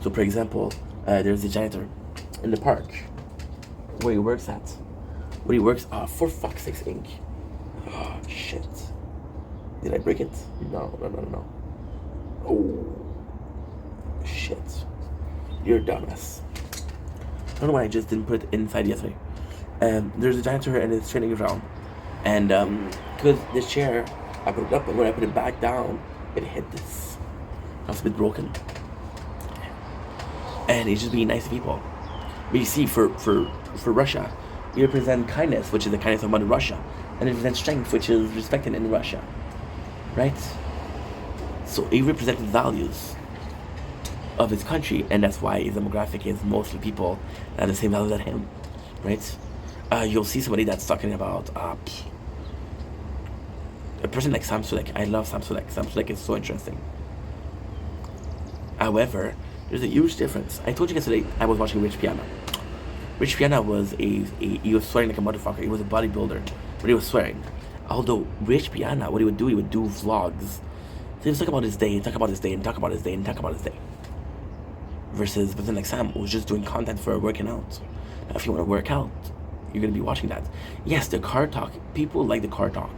[SPEAKER 1] So, for example, there's a janitor in the park where he works at. Where he works, for fuck's sake, ink. Oh, shit. Did I break it? No. Oh, shit. You're a dumbass. I don't know why I just didn't put it inside yesterday. There's a janitor and it's training ground. And because this chair, I put it up, and when I put it back down, it hit this. I was a bit broken. And he's just being nice to people. But you see, for Russia, you represent kindness, which is the kindness of Mother Russia. And it represents strength, which is respected in Russia. Right? So he represents values of his country, and that's why his demographic is mostly people that have the same values as him. Right? You'll see somebody that's talking about a person like Sam Sulek. I love Sam Sulek. Sam Sulek is so interesting. However, there's a huge difference. I told you yesterday I was watching Rich Piana. Rich Piana was he was swearing like a motherfucker. He was a bodybuilder, but he was swearing. Although Rich Piana, what he would do vlogs. So he would talk about his day, talk about his day, and talk about his day, and talk about his day. Versus person like Sam, who's just doing content for working out. Now, if you want to work out, you're going to be watching that. Yes, the car talk. People like the car talk.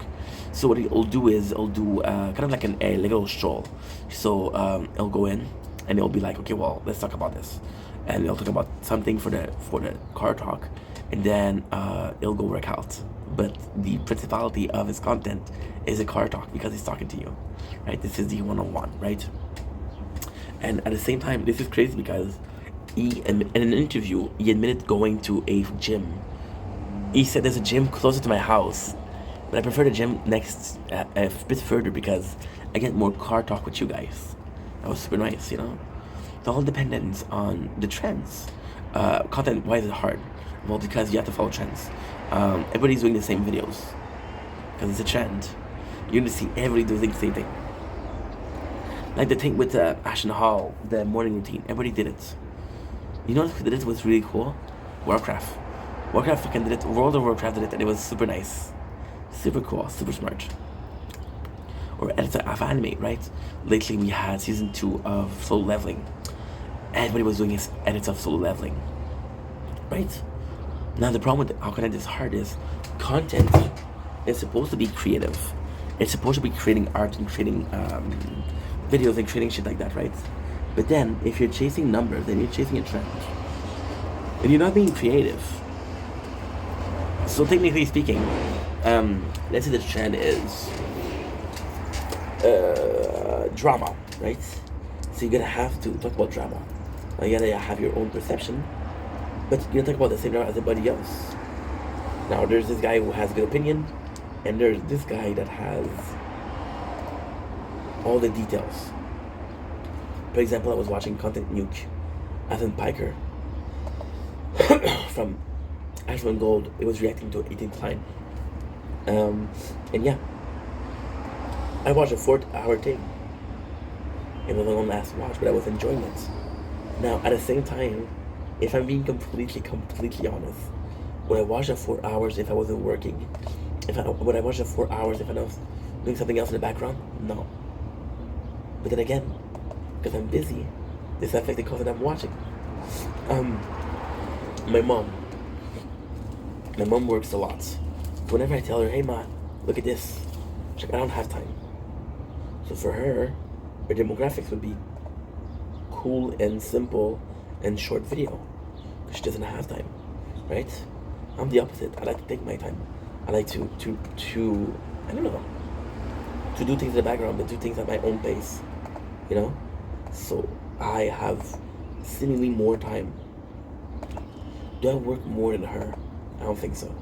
[SPEAKER 1] So what he'll do is he'll do kind of like a little stroll. So he'll go in and he'll be like, okay, well, let's talk about this, and he'll talk about something for the car talk, and then he'll go work out. But the principality of his content is a car talk because he's talking to you, right? This is the one-on-one, right? And at the same time, this is crazy because he, in an interview, he admitted going to a gym. He said there's a gym closer to my house, but I prefer the gym next, a bit further because I get more car talk with you guys. That was super nice, you know? It all depends on the trends. Content, why is it hard? Well, because you have to follow trends. Everybody's doing the same videos because it's a trend. You're going to see everybody doing the same thing. Like the thing with Ashton Hall, the morning routine. Everybody did it. You know who did it was really cool? Warcraft. Warcraft fucking did it. World of Warcraft did it, and it was super nice. Super cool, super smart. Or editor of anime, right? Lately we had season 2 of Solo Leveling. Everybody was doing his edits of Solo Leveling. Right? Now the problem with how content is hard is content is supposed to be creative. It's supposed to be creating art and creating videos and creating shit like that, right? But then if you're chasing numbers and you're chasing a trend and you're not being creative, so technically speaking, let's say the trend is drama, right? So you're gonna have to talk about drama. Now you gotta have your own perception, but you're gonna talk about the same drama as everybody else. Now there's this guy who has a good opinion, and there's this guy that has all the details. For example, I was watching Content Nuke, Ethan Piker from Ashman Gold. It was reacting to 18th Line. And yeah, I watched a 4-hour thing. It was a long last watch, but I was enjoying it. Now, at the same time, If I'm being completely honest, would I watch the 4 hours if I wasn't working? Would I watch the 4 hours if I was doing something else in the background? No. But then again, because I'm busy, this affects the content I'm watching. Um, my mom. My mom works a lot. So whenever I tell her, hey ma, look at this, she's like, I don't have time. So for her demographics would be cool and simple and short video. Because she doesn't have time, right? I'm the opposite. I like to take my time. I like to I don't know, to do things in the background, but do things at my own pace, you know? So I have seemingly more time. Do I work more than her? I don't think so.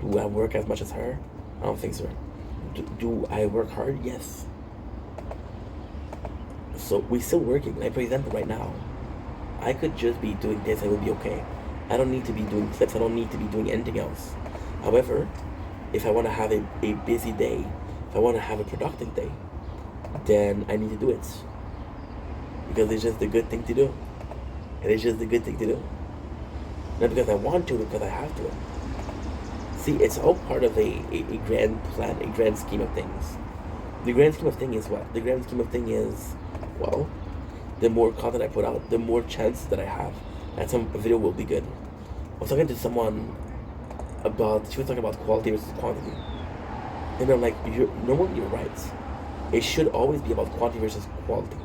[SPEAKER 1] Do I work as much as her? I don't think so. Do I work hard? Yes. So we're still working. Like for example, right now, I could just be doing this and it would be okay. I don't need to be doing clips. I don't need to be doing anything else. However, if I want to have a busy day, if I want to have a productive day, then I need to do it. Because it's just a good thing to do. And it's just a good thing to do. Not because I want to, but because I have to. See, it's all part of a grand plan, a grand scheme of things. The grand scheme of thing is what? The grand scheme of thing is, well, the more content I put out, the more chances that I have that some video will be good. I was talking to someone she was talking about quality versus quantity. And I'm like, normally you're right. It should always be about quantity versus quality.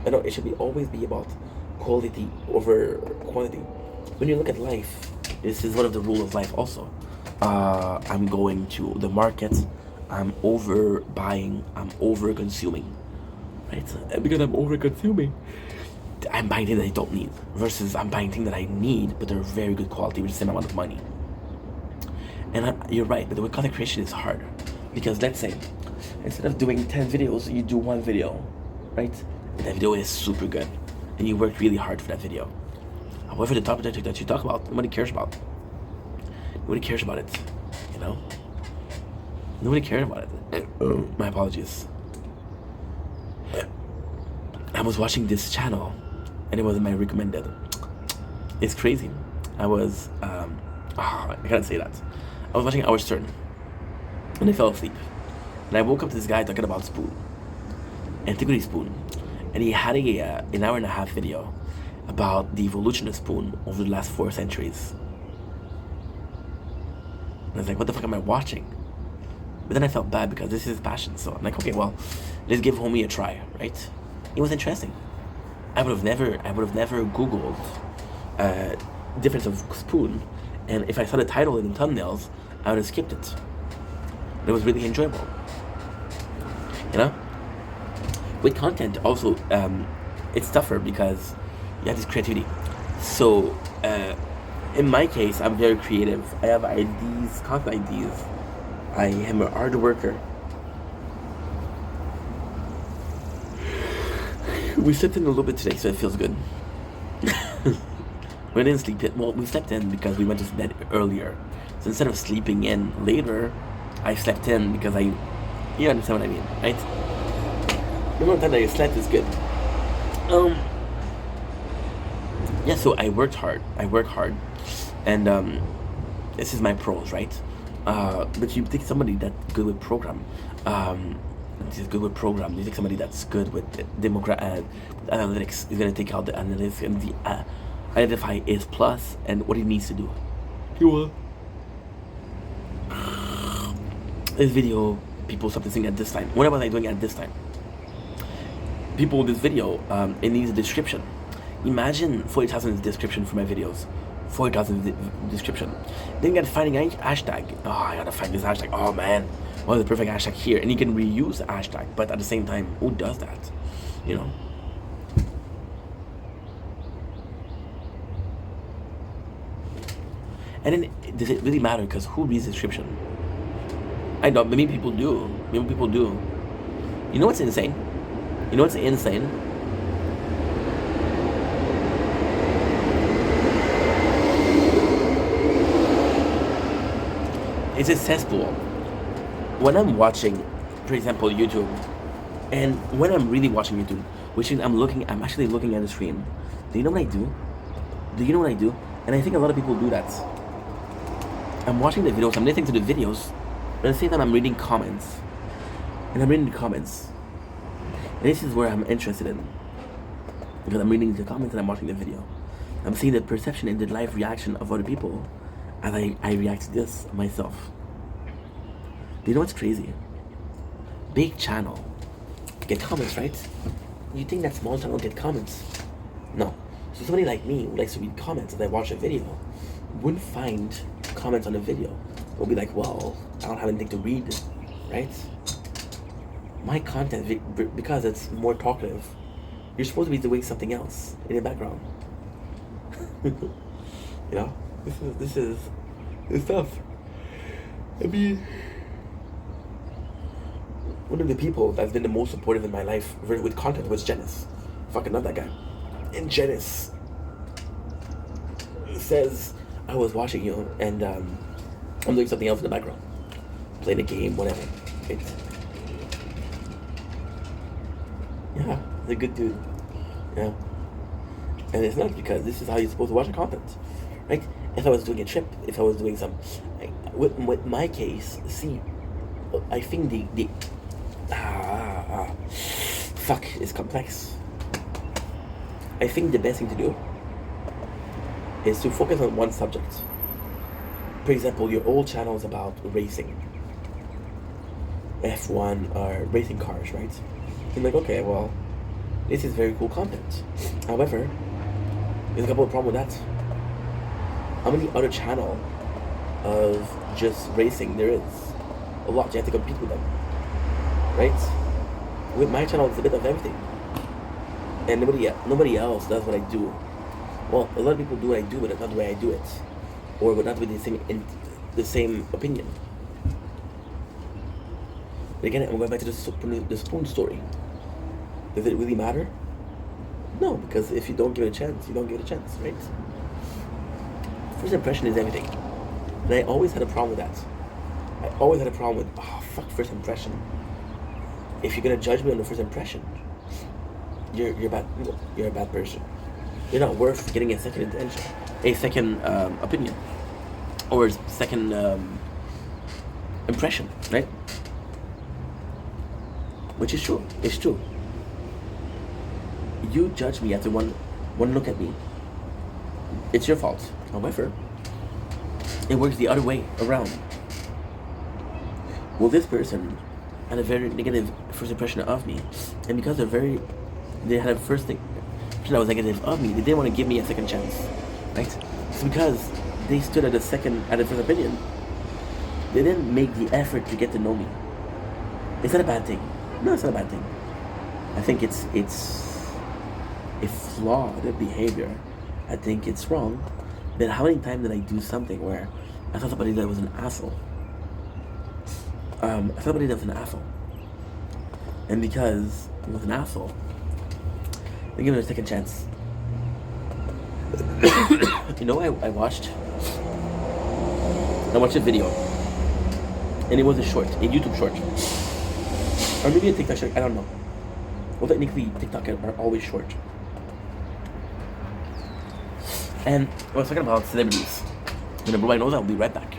[SPEAKER 1] I know, it should always be about quality over quantity. When you look at life, this is one of the rules of life also. I'm going to the market, I'm over buying, I'm over consuming, right? And because I'm over consuming, I'm buying things that I don't need versus I'm buying things that I need, but they're very good quality with the same amount of money. And you're right, but the content creation is hard because let's say instead of doing 10 videos, you do one video, right? And that video is super good, and you worked really hard for that video. However, the topic that you talk about, nobody cares about. Nobody cares about it, you know? Nobody cares about it. My apologies. I was watching this channel, and it was my recommended. It's crazy. I can't say that. I was watching Howard Stern, and I fell asleep. And I woke up to this guy talking about spoon, antiquity spoon, and he had an hour and a half video about the evolution of spoon over the last 4 centuries. And I was like, what the fuck am I watching? But then I felt bad because this is his passion. So I'm like, okay, well, let's give homie a try, right? It was interesting. I would have never Googled difference of spoon, and if I saw the title in the thumbnails, I would have skipped it. But it was really enjoyable. You know? With content also, it's tougher because you have this creativity. So, in my case, I'm very creative. I have ideas, content ideas. I am an hard worker. We slept in a little bit today, so it feels good. We didn't sleep in. Well, we slept in because we went to bed earlier. So instead of sleeping in later, I slept in because you understand what I mean, right? The amount of time that you slept is good. Yeah, so I work hard, and this is my pros, right? But you take somebody that's good with program, you take somebody that's good with analytics, is gonna take out the analytics and identify his plus and what he needs to do. He will. This video, people stop listening at this time. What was I doing at this time? People, this video, it needs a description. Imagine 40,000 description for my videos. 40,000 description. Then you gotta find a hashtag. Oh, I gotta find this hashtag. Oh man, what's the perfect hashtag here? And you can reuse the hashtag, but at the same time, who does that? You know? And then, does it really matter? Because who reads the description? I don't. Many people do. Many people do. You know what's insane? You know what's insane? It's a cesspool. When I'm watching, for example, YouTube, and when I'm really watching YouTube, which is I'm actually looking at the screen. Do you know what I do? Do you know what I do? And I think a lot of people do that. I'm watching the videos, I'm listening to the videos, but at the same time I'm reading comments. And I'm reading the comments. And this is where I'm interested in. Because I'm reading the comments and I'm watching the video. I'm seeing the perception and the live reaction of other people as I react to this myself. Do you know what's crazy? Big channel get comments, right? You think that small channel get comments? No. So somebody like me who likes to read comments as I watch a video wouldn't find comments on a video. Will be like, well, I don't have anything to read, right? My content, because it's more talkative, you're supposed to be doing something else in the background. You know, this is tough. I mean, one of the people that's been the most supportive in my life with content was Janice. Fucking love that guy. And Janice says, I was watching you and I'm doing something else in the background. Playing a game, whatever. It's, yeah, he's a good dude. Yeah. And it's not because this is how you're supposed to watch the content, right? If I was doing a trip, if I was doing some, with my case, see, I think fuck, it's complex. I think the best thing to do is to focus on one subject. For example, your old channel is about racing, F1 or racing cars, right? You're like, okay, well, this is very cool content. However, there's a couple of problems with that. How many other channels of just racing there is? A lot. You have to compete with them, right? With my channel, it's a bit of everything, and nobody else does what I do. Well, a lot of people do what I do, but it's not the way I do it, or but not with the same opinion. But again, I'm going back to the spoon story. Does it really matter? No, because if you don't give it a chance, you don't give it a chance, right? First impression is everything. And I always had a problem with that. I always had a problem with, fuck first impression. If you're gonna judge me on the first impression, you're bad. You're a bad person. You're not worth getting a second attention, a second opinion, or a second impression, right? Which is true. It's true. You judge me after one look at me. It's your fault. However, it works the other way around. Well, this person had a very negative first impression of me, and because they had a first impression that was negative of me, they didn't want to give me a second chance, right? So because they stood at the first opinion, they didn't make the effort to get to know me. Is that a bad thing? No, it's not a bad thing. I think it's a flawed behavior. I think it's wrong. But how many times did I do something where I thought somebody that was an asshole? I thought somebody that was an asshole. And because he was an asshole, they give him a second chance. You know, I watched a video. And it was a YouTube short. Or maybe a TikTok short, I don't know. Well, technically, TikTok are always short. And I was talking about celebrities. And everybody knows I'll be right back.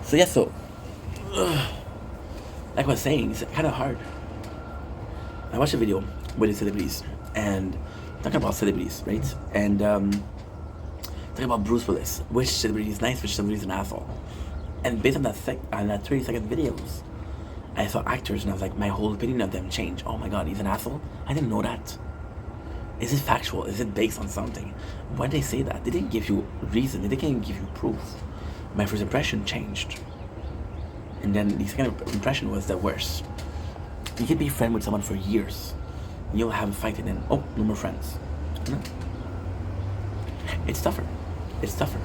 [SPEAKER 1] So yeah, like I was saying, it's kind of hard. I watched a video with the celebrities and talking about celebrities, right? And talking about Bruce Willis, which celebrity is nice, which celebrity is an asshole. And based on that 30-second videos, I saw actors and I was like, my whole opinion of them changed. Oh my god, he's an asshole? I didn't know that. Is it factual? Is it based on something? Why did they say that? They didn't give you reason. They didn't give you proof. My first impression changed. And then the second impression was the worst. You could be friends with someone for years. And you'll have a fight and then, no more friends. No. It's tougher. It's tougher.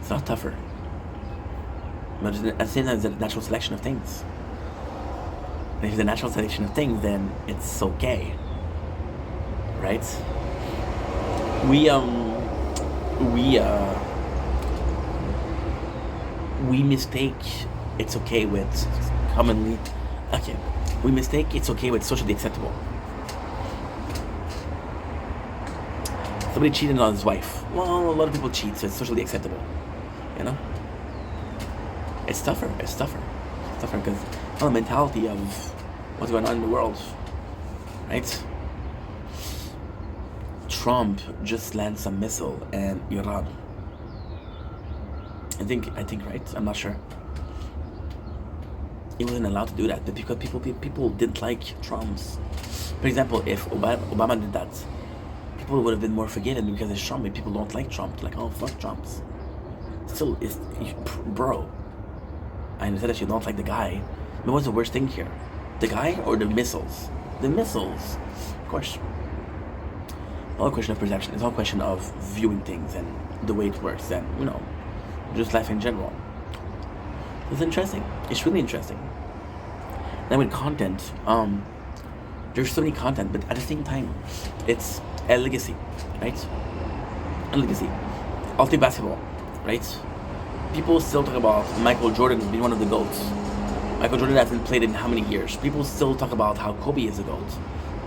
[SPEAKER 1] It's not tougher. But at the same time, it's a natural selection of things. And if it's a natural selection of things, then it's okay, right? We mistake it's okay with commonly. Okay, we mistake it's okay with socially acceptable. Somebody cheated on his wife. Well, a lot of people cheat, so it's socially acceptable. You know? It's tougher. It's tougher because the mentality of what's going on in the world, right? Trump just landed some missile in Iran. I think right. I'm not sure. He wasn't allowed to do that, but because people didn't like Trump's. For example, if Obama did that, people would have been more forgiving because it's Trump. And people don't like Trump. Like, oh, fuck Trump's. Still, bro. I understand that you don't like the guy, but what's the worst thing here? The guy or the missiles? The missiles, of course. It's all a question of perception. It's all a question of viewing things and the way it works, and just life in general. It's interesting. It's really interesting. Then with content, there's so many content, but at the same time, it's a legacy, right? A legacy. I'll take basketball, right? People still talk about Michael Jordan being one of the GOATs. Michael Jordan hasn't played in how many years? People still talk about how Kobe is a GOAT.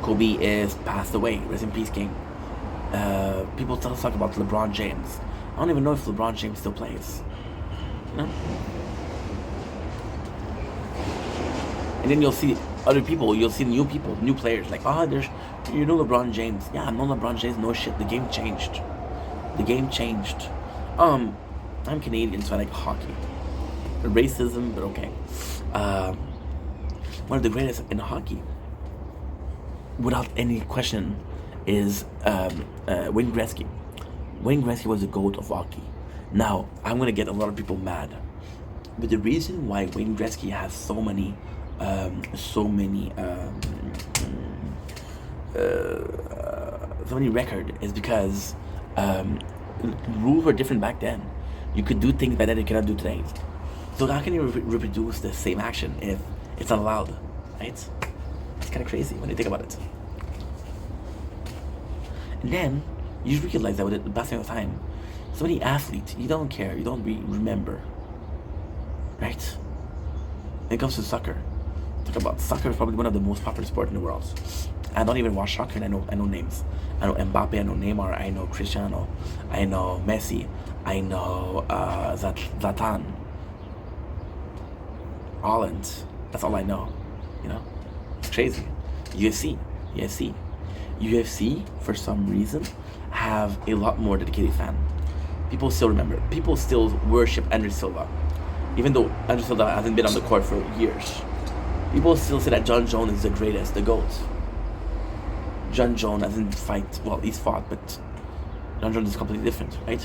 [SPEAKER 1] Kobe is passed away. Rest in peace, King. People still talk about LeBron James. I don't even know if LeBron James still plays. No? And then you'll see other people, you'll see new people, new players, like, there's, LeBron James. Yeah, no LeBron James, no shit. The game changed. The game changed. I'm Canadian, so I like hockey. Racism, but okay. One of the greatest in hockey, without any question, is Wayne Gretzky. Wayne Gretzky was the GOAT of hockey. Now, I'm gonna get a lot of people mad, but the reason why Wayne Gretzky has so many record is because rules were different back then. You could do things that you cannot do today. So how can you reproduce the same action if it's not allowed, right? It's kind of crazy when you think about it. And then you realize that with the passing of time, so many athletes, you don't care, you don't remember, right? When it comes to soccer, talk about soccer is probably one of the most popular sports in the world. I don't even watch soccer, and I know names. I know Mbappe, I know Neymar, I know Cristiano, I know Messi, I know Zlatan, Holland. That's all I know. It's crazy. UFC for some reason have a lot more dedicated fan. People still remember. People still worship Andrew Silva, even though Andrew Silva hasn't been on the court for years. People still say that John Jones is the greatest, the GOAT. John Jones hasn't fight. Well, he's fought, but John Jones is completely different, right?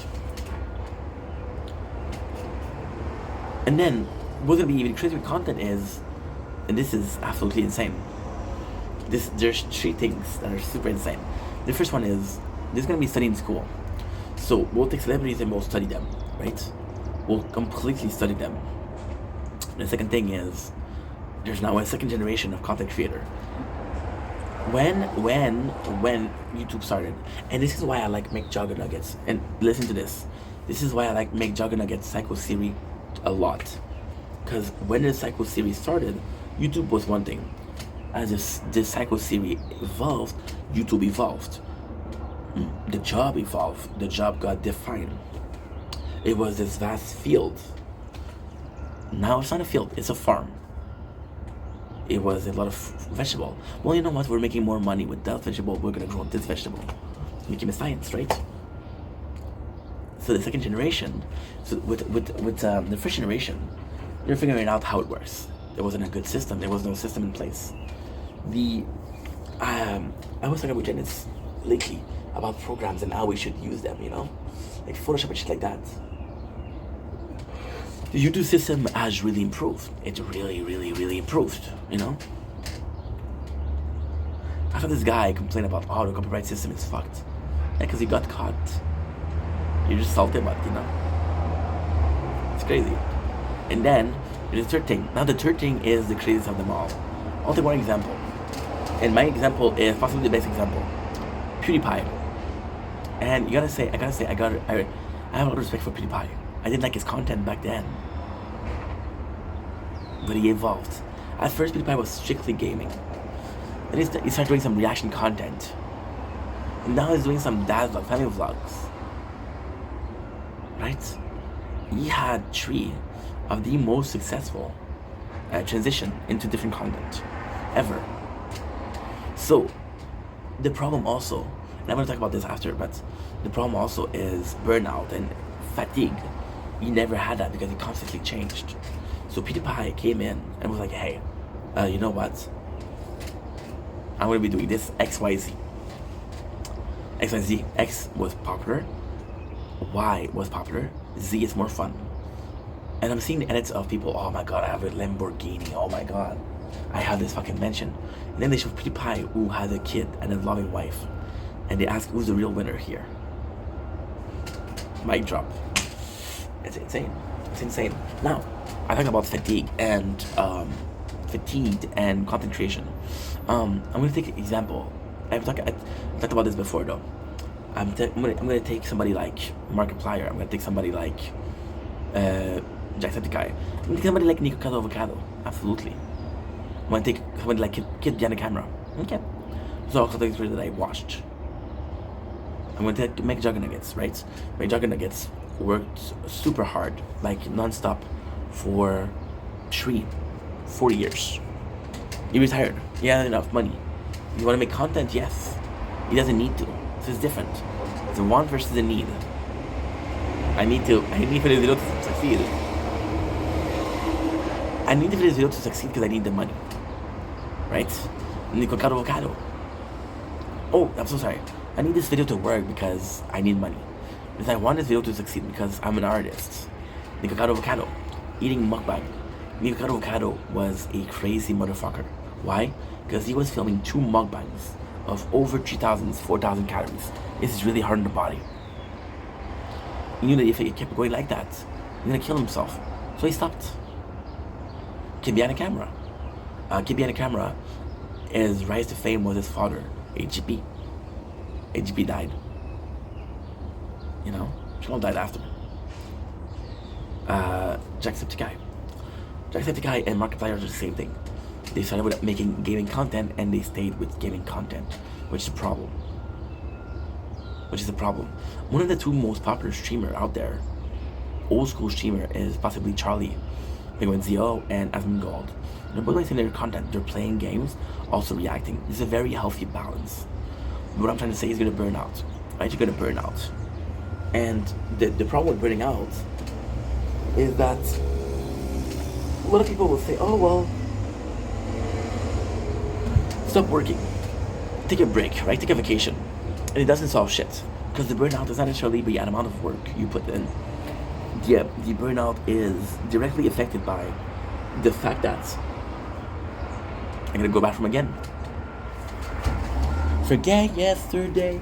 [SPEAKER 1] And then what's gonna be even crazy with content is, and this is absolutely insane. There's three things that are super insane. The first one is there's gonna be study in school, so we'll take celebrities and we'll study them, right? We'll completely study them. The second thing is there's now a second generation of content creator. When YouTube started, and this is why I like McJuggernuggets, and listen to this. This is why I like McJuggernuggets Psycho Series a lot, because when the Psycho Series started, YouTube was one thing. As this Psycho Series evolved, YouTube evolved. The job evolved. The job got defined. It was this vast field. Now it's not a field, it's a farm. It was a lot of vegetable. Well, you know what? We're making more money with that vegetable. We're gonna grow this vegetable. Making a science, right? So the second generation, so with the first generation, they're figuring out how it works. There wasn't a good system. There was no system in place. I was talking with Janice lately about programs and how we should use them. Like Photoshop and shit like that. The YouTube system has really improved. It really, really, really improved, I heard this guy complain about, the copyright system is fucked. Yeah, because he got caught. You're just salty about it, It's crazy. And then there's the third thing. Now the third thing is the craziest of them all. I'll take one example. And my example is possibly the best example. PewDiePie. And I have a lot of respect for PewDiePie. I didn't like his content back then. But he evolved. At first PewDiePie was strictly gaming. Then he started doing some reaction content. And now he's doing some dad vlog, family vlogs. Right? He had 3 of the most successful transition into different content ever. So the problem also, and I'm going to talk about this after, but the problem also is burnout and fatigue. He never had that because he constantly changed. So PewDiePie came in and was like, hey, you know what? I'm going to be doing this XYZ. XYZ. X was popular. Y was popular. Z is more fun. And I'm seeing the edits of people, oh my god, I have a Lamborghini, oh my god, I have this fucking mansion. And then they show PewDiePie who has a kid and a loving wife. And they ask who's the real winner here. Mic drop. It's insane. It's insane. Now, I talk about fatigue and fatigued and content creation. I'm gonna take an example. I've talked about this before though. I'm gonna take somebody like Markiplier. I'm gonna take somebody like Jacksepticeye. I'm gonna take somebody like Nikocado Avocado. Absolutely. I'm gonna take somebody like Kid behind the camera. Okay. Those are all content creators that I watched. I'm gonna take McJuggernuggets, right? McJuggernuggets worked super hard, like non-stop for 40 years. He retired. He had enough money. You want to make content? Yes. He doesn't need to. So it's different. It's a want versus a need. I need for this video to succeed. I need for this video to succeed because I need the money. Right? Nikocado Avocado. Oh, I'm so sorry. I need this video to work because I need money. Because I want this video to succeed because I'm an artist. Nikocado Avocado. Eating mukbang. Nikocado Avocado was a crazy motherfucker. Why? Because he was filming 2 mukbangs of over 3,000, 4,000 calories. This is really hard on the body. He knew that if he kept going like that, he's gonna kill himself. So he stopped. Kid behind the camera. Kid behind the camera, his rise to fame was his father, HGP. HGP died. You know? Sean died after. Jacksepticeye. Jacksepticeye and Markiplier are the same thing. They started with making gaming content and they stayed with gaming content, which is a problem. One of the 2 most popular streamer out there, old school streamer, is possibly Charlie Penguin and Asmongold. They're both making their content. They're playing games, also reacting. It's a very healthy balance. What I'm trying to say is you're gonna burn out. Right? You're gonna burn out. And the problem with burning out is that a lot of people will say, oh well, stop working, take a break, right? Take a vacation. And it doesn't solve shit. Because the burnout does not necessarily be an amount of work you put in. Yeah, the burnout is directly affected by the fact that I'm gonna go back from again. Forget yesterday.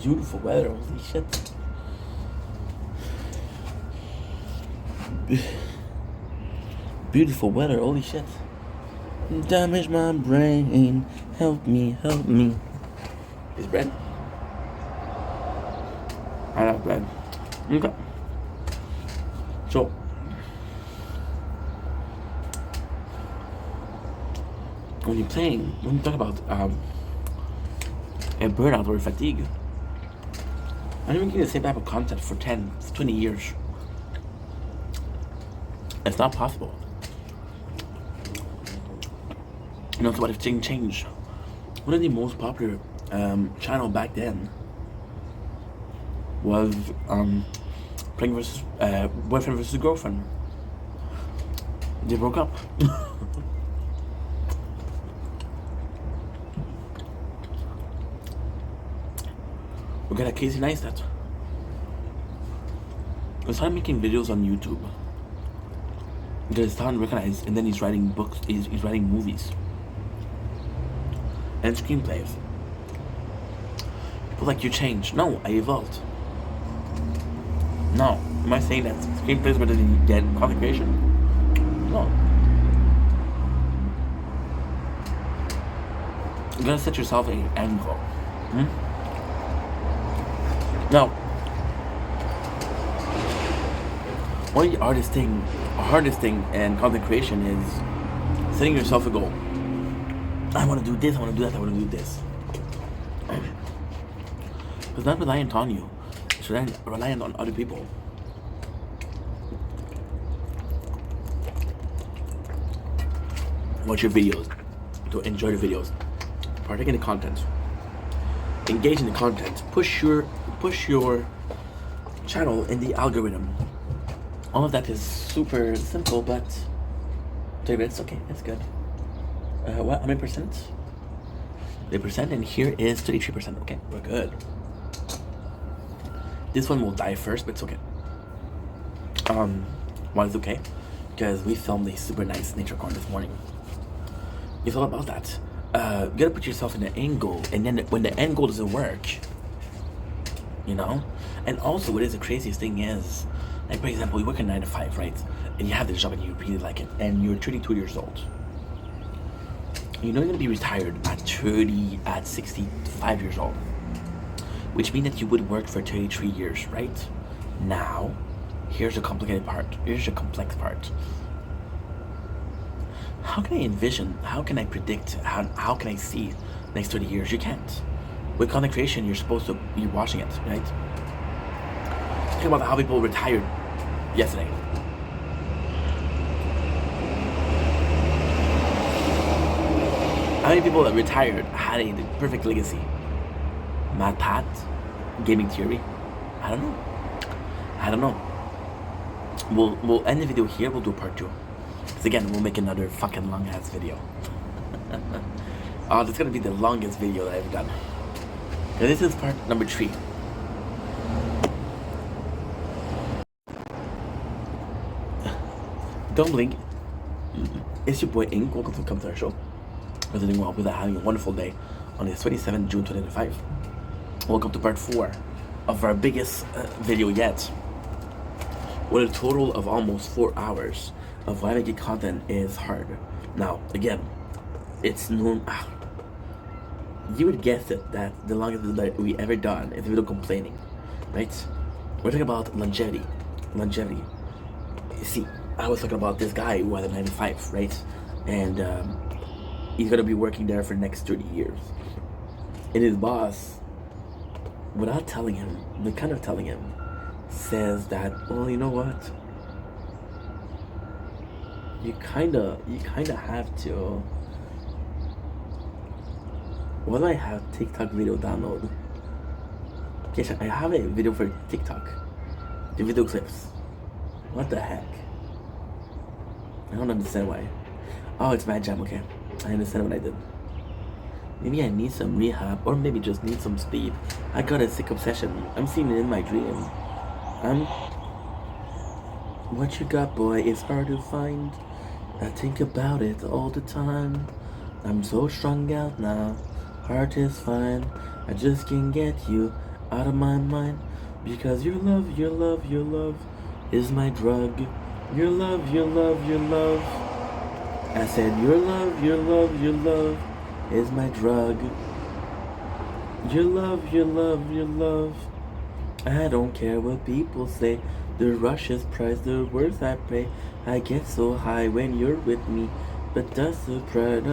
[SPEAKER 1] beautiful weather. Holy shit. Beautiful weather. Holy shit. Damage my brain. Help me, help me. Is bread? I love bread. Okay. So, when you talk about a burnout or fatigue, I'm making the same type of content for 10, 20 years. It's not possible. You know, so what if things change? One of the most popular channel back then was playing versus boyfriend versus girlfriend. They broke up. We got a Casey Neistat. He started making videos on YouTube. He started recognized, and then he's writing books. He's writing movies and screenplays. People like, you changed. No, I evolved. No. Am I saying that screenplays better than get content creation? No. You gotta set yourself an end goal. Now, one of the hardest thing in content creation is setting yourself a goal. I want to do this, I want to do that, I want to do this. It's not reliant on you. It's reliant on other people. Watch your videos. To enjoy the videos. Partake in the content. Engage in the content. Push your channel in the algorithm. All of that is super simple, but 30 minutes, okay, that's good. What? How many percent? 30%, and here is 33%. Okay, we're good. This one will die first, but it's okay. Why is it okay? Because we filmed a super nice nature corn this morning. It's all about that. You gotta put yourself in an end goal, and then when the end goal doesn't work, you know. And also, what is the craziest thing is, like, for example, you work a 9 to 5, right? And you have this job and you really like it, and you're 32 years old. You know you're gonna be retired at 65 years old, which means that you would work for 33 years, right? Now, here's the complicated part. Here's the complex part. How can I envision? How can I predict? How can I see next 30 years? You can't. With content creation, you're supposed to be watching it, right? Think about how people retired yesterday. How many people that retired had a perfect legacy? Matt Pat, Gaming Theory. I don't know. We'll end the video here. We'll do part 2. Because again, we'll make another fucking long ass video. That's gonna be the longest video that I've done. And this is part number 3. Don't blink. It's your boy Ink. Welcome to Come to our show. I was doing well with having a wonderful day on the 27th June 2025. Welcome to part 4 of our biggest video yet. With a total of almost 4 hours of why making content is hard. Now, again, it's known. You would guess it that the longest video that we ever done is a video complaining, right? We're talking about longevity. You see, I was talking about this guy who had a 9 to 5, right? And he's gonna be working there for the next 30 years. And his boss, without telling him, but kind of telling him, says that, well, you know what? You kinda have to. Why do I have TikTok video download? Yes, I have a video for TikTok. The video clips. What the heck? I don't understand why. Oh, it's Mad Jam, okay. I understand what I did. Maybe I need some rehab, or maybe just need some sleep. I got a sick obsession. I'm seeing it in my dream. What you got, boy, it's hard to find. I think about it all the time. I'm so strung out now. Heart is fine. I just can't get you out of my mind. Because your love, your love, your love is my drug. Your love, your love, your love. I said, your love, your love, your love is my drug. Your love, your love, your love. I don't care what people say. The rush is price, the words I pray. I get so high when you're with me. But that's the pride.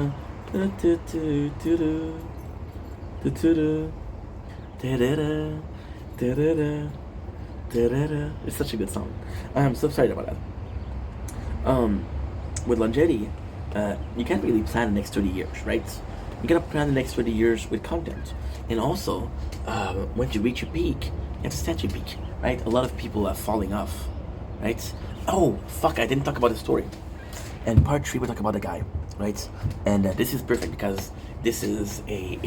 [SPEAKER 1] It's such a good song. I'm so sorry about that. With longevity, you can't really plan the next 30 years, right? You gotta plan the next 30 years with content. And also, once you reach your peak, you have to set your peak, right? A lot of people are falling off, right? Oh, fuck, I didn't talk about the story. And part 3, we'll talk about the guy, right? And this is perfect because this is a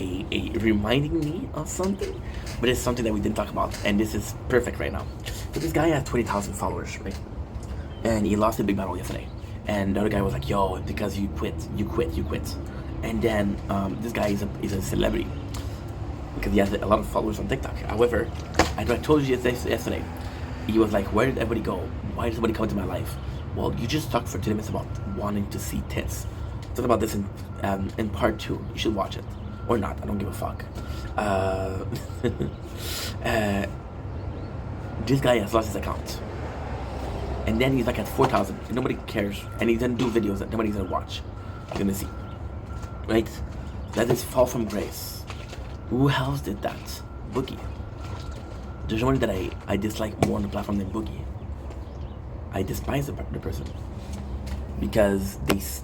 [SPEAKER 1] reminding me of something, but it's something that we didn't talk about. And this is perfect right now. So this guy has 20,000 followers, right? And he lost a big battle yesterday. And the other guy was like, yo, because you quit. And then this guy is a celebrity because he has a lot of followers on TikTok. However, I told you yesterday, he was like, where did everybody go? Why did somebody come into my life? Well, you just talked for 2 minutes about wanting to see tits. Talk about this in part 2. You should watch it. Or not, I don't give a fuck. This guy has lost his account. And then he's like at 4,000 and nobody cares. And he doesn't do videos that nobody's gonna watch. You're gonna see. Right? That is fall from grace. Who else did that? Boogie. There's one that I dislike more on the platform than Boogie. I despise the person. Because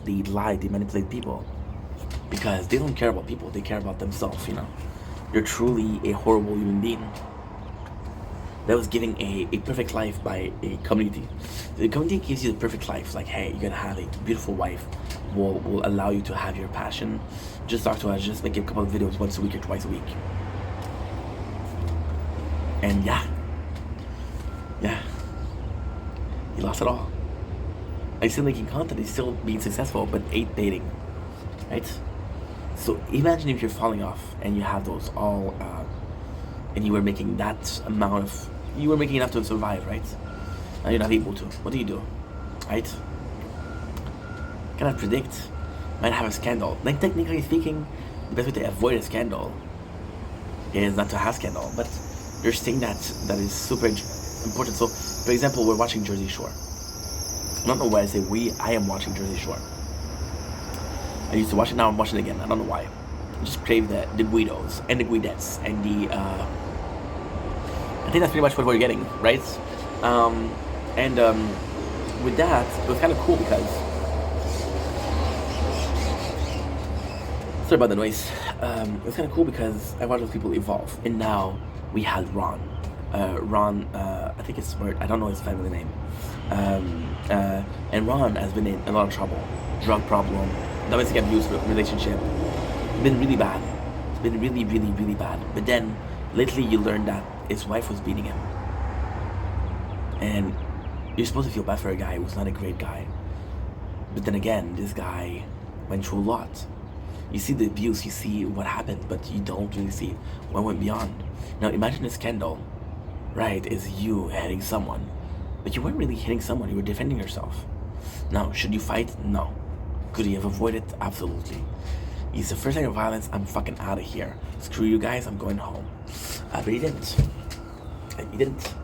[SPEAKER 1] they lie, they manipulate people. Because they don't care about people, they care about themselves, you know. They're truly a horrible human being that was giving a perfect life by a community. The community gives you the perfect life. Like, hey, you're gonna have a beautiful wife, will allow you to have your passion. Just talk to us, just make a couple of videos once a week or twice a week. And yeah, he lost it all. He's still making content, he's still being successful, but ain't dating, right? So imagine if you're falling off and you have those all, and you were making that amount of, you were making enough to survive, right? Now you're not able to. What do? Right? Cannot predict. Might have a scandal. Like, technically speaking, the best way to avoid a scandal is not to have scandal. But there's thing that is super important. So, for example, we're watching Jersey Shore. I don't know why I say we. I am watching Jersey Shore. I used to watch it. Now I'm watching it again. I don't know why. I just crave the Guidos and the Guidettes and the. I think that's pretty much what we're getting, right? With that, it was kind of cool because. Sorry about the noise. It was kind of cool because I watched those people evolve, and now we had Ron. I think it's Smart. I don't know his family name. And Ron has been in a lot of trouble, drug problem, domestic abuse relationship. It's been really bad. It's been really, really, really bad. But then lately, you learn that his wife was beating him, and you're supposed to feel bad for a guy who's not a great guy. But then again, this guy went through a lot. You see the abuse, you see what happened, but you don't really see what went beyond. Now imagine a scandal, right, is you hitting someone. But you weren't really hitting someone, you were defending yourself. Now, should you fight? No. Could he have avoided? Absolutely. He's the first act of violence, I'm fucking out of here. Screw you guys, I'm going home. But he didn't. He didn't.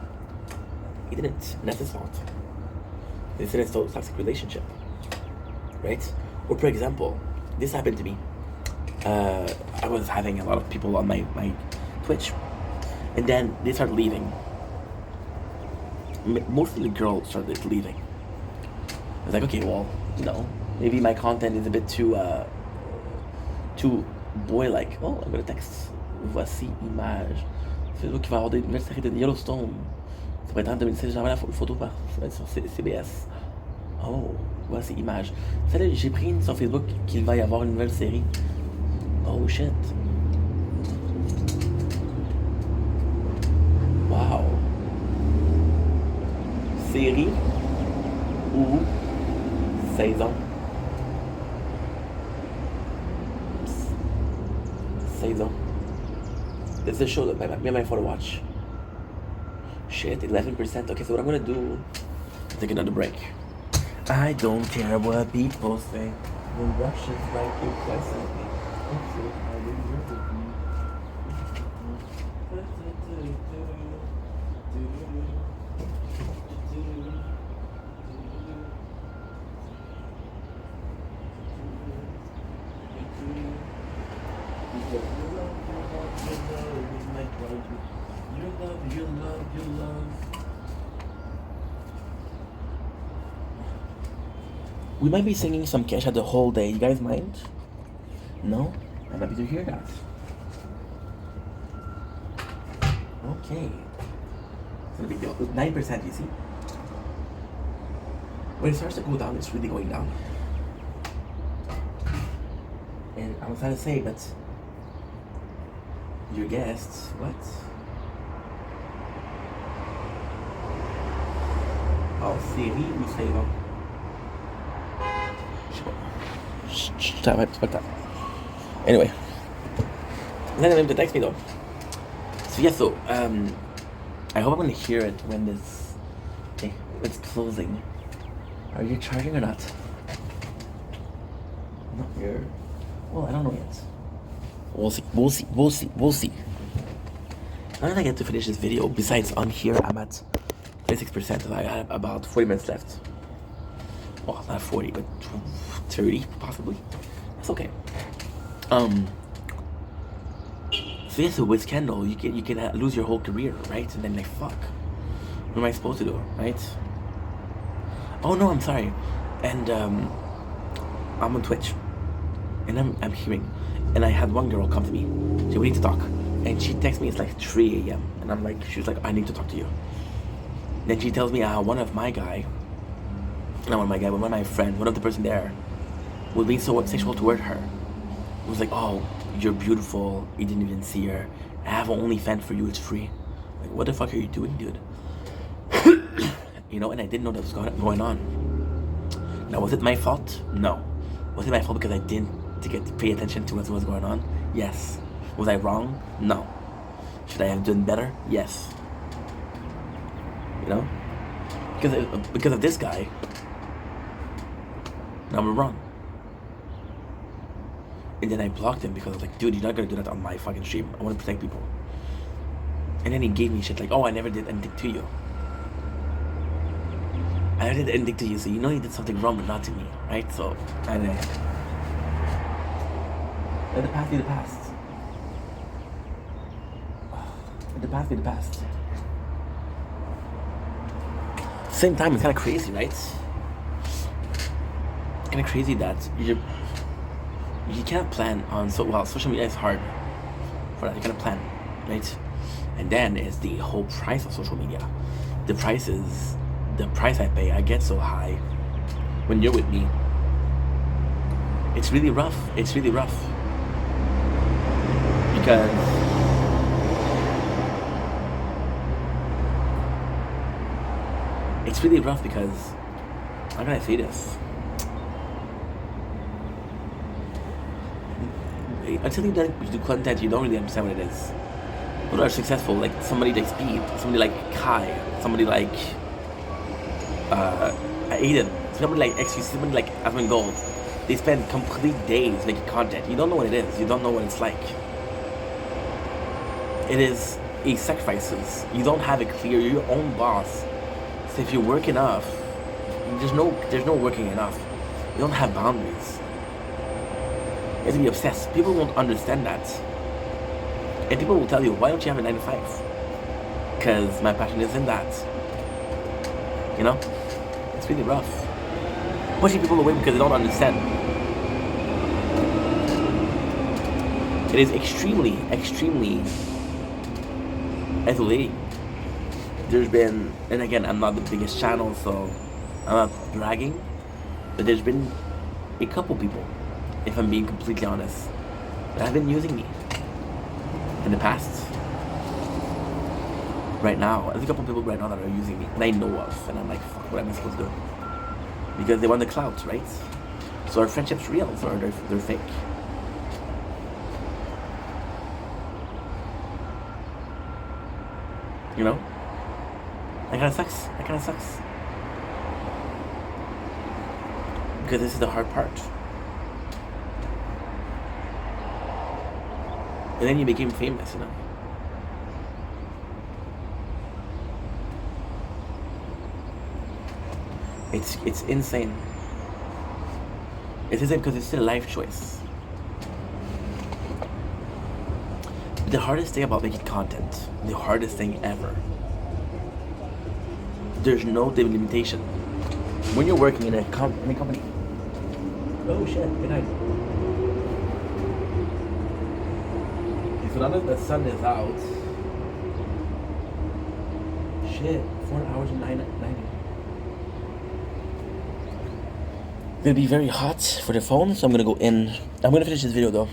[SPEAKER 1] And that's his fault. It's in a toxic relationship. Right? Or for example, this happened to me. I was having a lot of people on my Twitch, and then they started leaving. Mostly the girls started leaving. I was like, okay, well, maybe my content is a bit too boy-like. Oh, I'm gonna text. Voici image. Facebook qui va avoir des nouvelles séries de Yellowstone. Ça va être en 2016. J'ai envoyé la photo ça va être sur CBS. Oh, voici image. Salut, j'ai pris une sur Facebook qu'il va y avoir une nouvelle série. Oh shit. Wow. Série ou saison. Saison. This is a show that me and my phone watch. Shit, 11%. Okay, so what I'm gonna do, take another break. I don't care what people say. The Russians like you pleasantly. Your love. We might be singing some Kesha the whole day. You guys mind? No? I'm happy to hear that. Okay. It's not a big deal. 9%, you see? When it starts to go down, it's really going down. And I was trying to say, but your guests, what? Oh, Siri ou Siri? Stop that. Anyway. Then I'm going to text me though. So yeah, I hope I'm gonna hear it when it's closing. Are you charging or not? Not here. Well, I don't know yet. We'll see. How did I get to finish this video? Besides on here, I'm at 36%. I have about 40 minutes left. Well, not 40, but 30 possibly. That's okay. So yes, so with Kendall, you can lose your whole career, right? And then like, fuck, what am I supposed to do, right? Oh no, I'm sorry. And I'm on Twitch, and I'm hearing, and I had one girl come to me. She said, we need to talk, and she texts me. It's like 3 a.m. and I'm like, she's like, I need to talk to you. Then she tells me one of my friends, one of the person there, was being so sexual toward her. It was like, oh, you're beautiful, you didn't even see her, I have an OnlyFans for you, it's free. Like, what the fuck are you doing, dude? You know, and I didn't know that was going on. Now, was it my fault? No. Was it my fault because I didn't pay attention to what was going on? Yes. Was I wrong? No. Should I have done better? Yes. You know? Because of this guy, now we're wrong. And then I blocked him because I was like, dude, you're not gonna do that on my fucking stream. I wanna protect people. And then he gave me shit like, oh, I never did anything to you. I never did anything to you, so you know you did something wrong, but not to me, right? So, and let the past be the past. Let the past be the past. Same time, it's kind of crazy, right? Kind of crazy that you can't plan on social media is hard for that. You can't plan, right? And then is the whole price of social media. The price I pay. I get so high when you're with me. It's really rough. Because how can I say this? Until you do content, you don't really understand what it is. People are successful, like somebody like Speed, somebody like Kai, somebody like Aiden, somebody like XQ, somebody like Asmund Gold. They spend complete days making content. You don't know what it is. You don't know what it's like. It is a sacrifices. You don't have it clear. You're your own boss. So if you work enough, there's no working enough. You don't have boundaries. You have to be obsessed. People won't understand that. And people will tell you, why don't you have a 9 to 5? Because my passion is in that. You know? It's really rough. Pushing people away because they don't understand. It is extremely, extremely isolating. There's been, and again, I'm not the biggest channel, so I'm not bragging, but there's been a couple people, if I'm being completely honest, that have been using me in the past. Right now, there's a couple people right now that are using me, and I know of, and I'm like, fuck, what am I supposed to do? Because they want the clout, right? So are friendships real, or they're fake? You know? That kind of sucks. That kind of sucks. Because this is the hard part. And then you became famous, you know? It's insane. It's insane because it's still a life choice. The hardest thing about making content, the hardest thing ever, there's no limitation. When you're working in a company. Oh shit, good night. Okay, so now that the sun is out, shit, 4 hours and 90. It's gonna be very hot for the phone, so I'm gonna go in. I'm gonna finish this video though.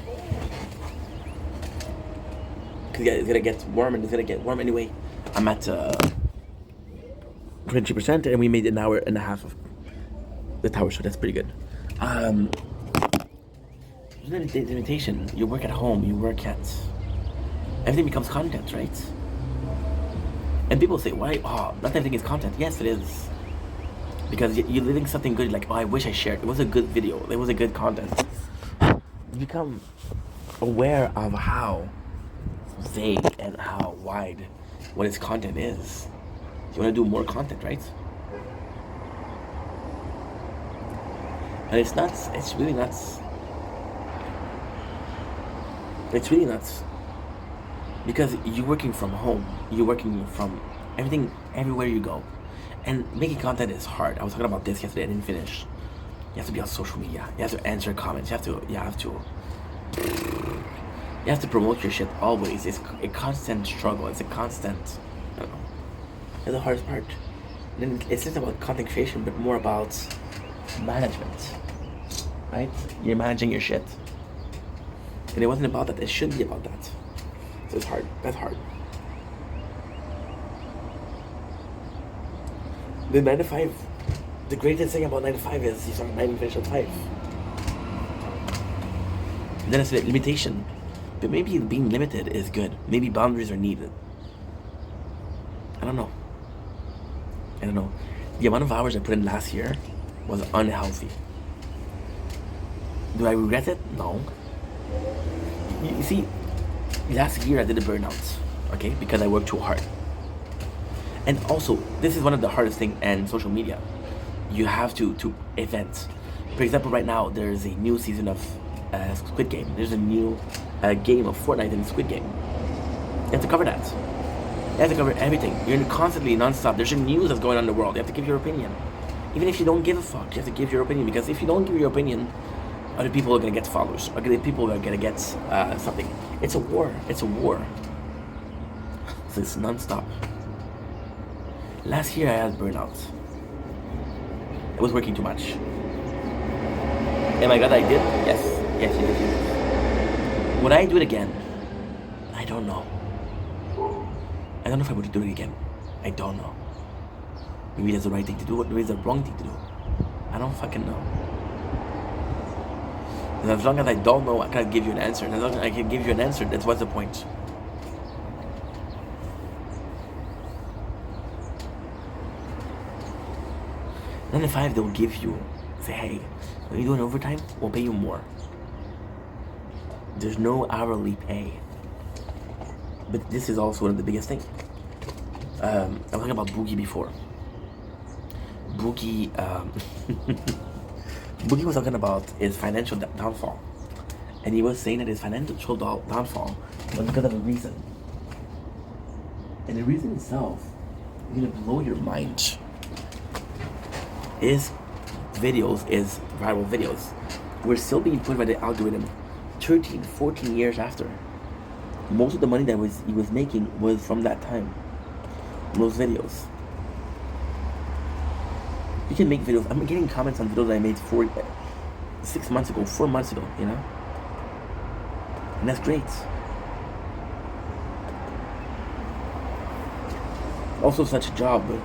[SPEAKER 1] Cause yeah, it's gonna get warm and it's gonna get warm anyway. I'm at 20%, and we made an hour and a half of the tower show. That's pretty good. There's no limitation. You work at home. You work at. Everything becomes content, right? And people say, "Why? Oh, not everything is content." Yes, it is. Because you're living something good. Like, oh, I wish I shared. It was a good video. It was a good content. You become aware of how vague and how wide what its content is. You want to do more content, right? And it's nuts. It's really nuts. It's really nuts. Because you're working from home. You're working from everything, everywhere you go. And making content is hard. I was talking about this yesterday. I didn't finish. You have to be on social media. You have to answer comments. You have to promote your shit always. It's a constant struggle. It's a constant, I don't know. It's the hardest part. And then it's not about content creation, but more about management, right? You're managing your shit. And it wasn't about that. It should be about that. So it's hard. That's hard. The 9 to 5, the greatest thing about 9 to 5 is you start at 9 and finish at 5. And then it's a limitation. But maybe being limited is good. Maybe boundaries are needed. I don't know. The amount of hours I put in last year was unhealthy. Do I regret it? No. You see, last year I did a burnout, okay? Because I worked too hard. And also, this is one of the hardest things in social media. You have to event. For example, right now, there's a new season of Squid Game. There's a new game of Fortnite in Squid Game. You have to cover that. You have to cover everything. You're constantly, non-stop. There's news that's going on in the world. You have to give your opinion. Even if you don't give a fuck, you have to give your opinion. Because if you don't give your opinion, other people are going to get followers. Other people are going to get something. It's a war. It's a war. So it's non-stop. Last year I had burnout. I was working too much. Am I glad I did? Yes. Would I do it again? I don't know. I don't know if I would do it again. I don't know. Maybe that's the right thing to do, or maybe it's the wrong thing to do. I don't fucking know. And as long as I don't know, I can't give you an answer. And as long as I can give you an answer, that's what's the point. Then if they'll give you, say, hey, when you're doing overtime, we'll pay you more. There's no hourly pay. But this is also one of the biggest things. I was talking about Boogie before. Boogie was talking about his financial downfall. And he was saying that his financial downfall was because of a reason. And the reason itself is going to blow your mind. His videos, is viral videos, were still being put by the algorithm 13, 14 years after. Most of the money that he was making was from that time. Those videos. You can make videos. I'm getting comments on videos that I made 6 months ago, 4 months ago, you know? And that's great. Also such a job, but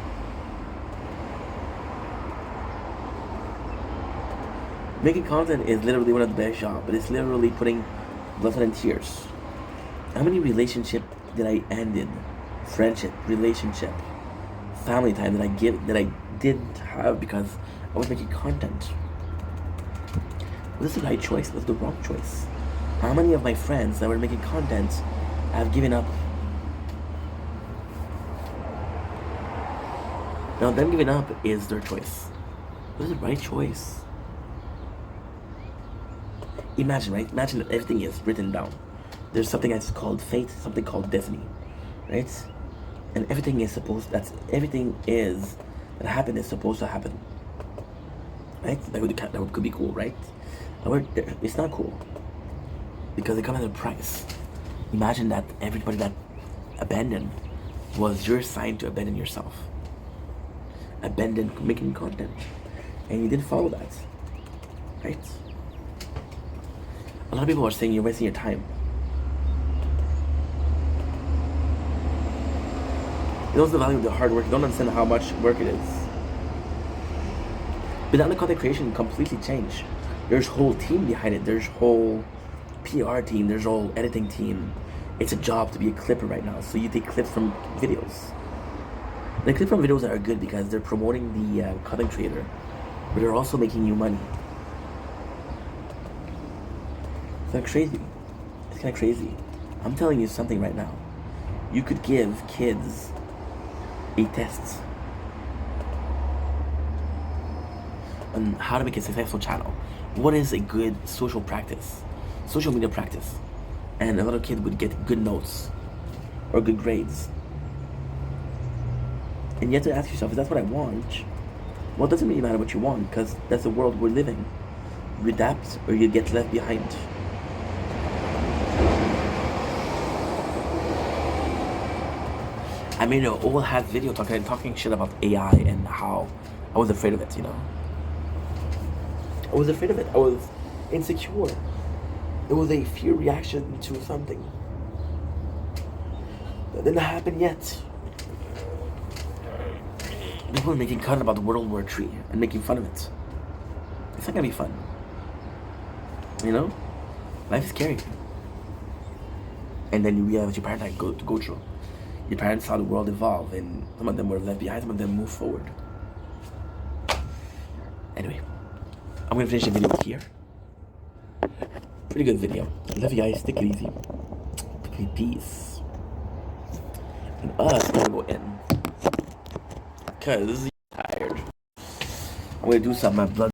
[SPEAKER 1] making content is literally one of the best jobs, but it's literally putting blood, sweat, and tears. How many relationships did I end in friendship, relationship, family time that I didn't have because I was making content. Was this the right choice? Was it the wrong choice? How many of my friends that were making content have given up? Now, them giving up is their choice. Was it the right choice? Imagine, right? Imagine that everything is written down. There's something that's called fate, something called destiny, right? And everything is that happened is supposed to happen, right? That could be cool, right? However, it's not cool because it comes at a price. Imagine that everybody that abandoned was your sign to abandon yourself. Abandon making content, and you didn't follow that, right? A lot of people are saying you're wasting your time. You don't know the value of the hard work. You don't understand how much work it is. Without the content creation, completely change. There's whole team behind it. There's whole PR team. There's whole editing team. It's a job to be a clipper right now. So you take clips from videos. The clips from videos are good because they're promoting the content creator, but they're also making you money. It's kind of crazy. It's kind of crazy. I'm telling you something right now. You could give kids a test on how to make a successful channel. What is a good social practice, social media practice? And a lot of kids would get good notes or good grades. And you have to ask yourself, if that's what I want, well, it doesn't really matter what you want because that's the world we're living. You adapt or you get left behind. I made an old hat video talking shit about AI and how I was afraid of it, you know. I was afraid of it. I was insecure. It was a fear reaction to something that didn't happen yet. People are making content about World War III and making fun of it. It's not gonna be fun. You know? Life is scary. And then you realize what your parents had to go through. Your parents saw the world evolve, and some of them were left behind, some of them moved forward. Anyway, I'm gonna finish the video here. Pretty good video. Love you guys. Take it easy. Peace. And us gonna go in. Cause I'm tired. I'm gonna do some of my blood.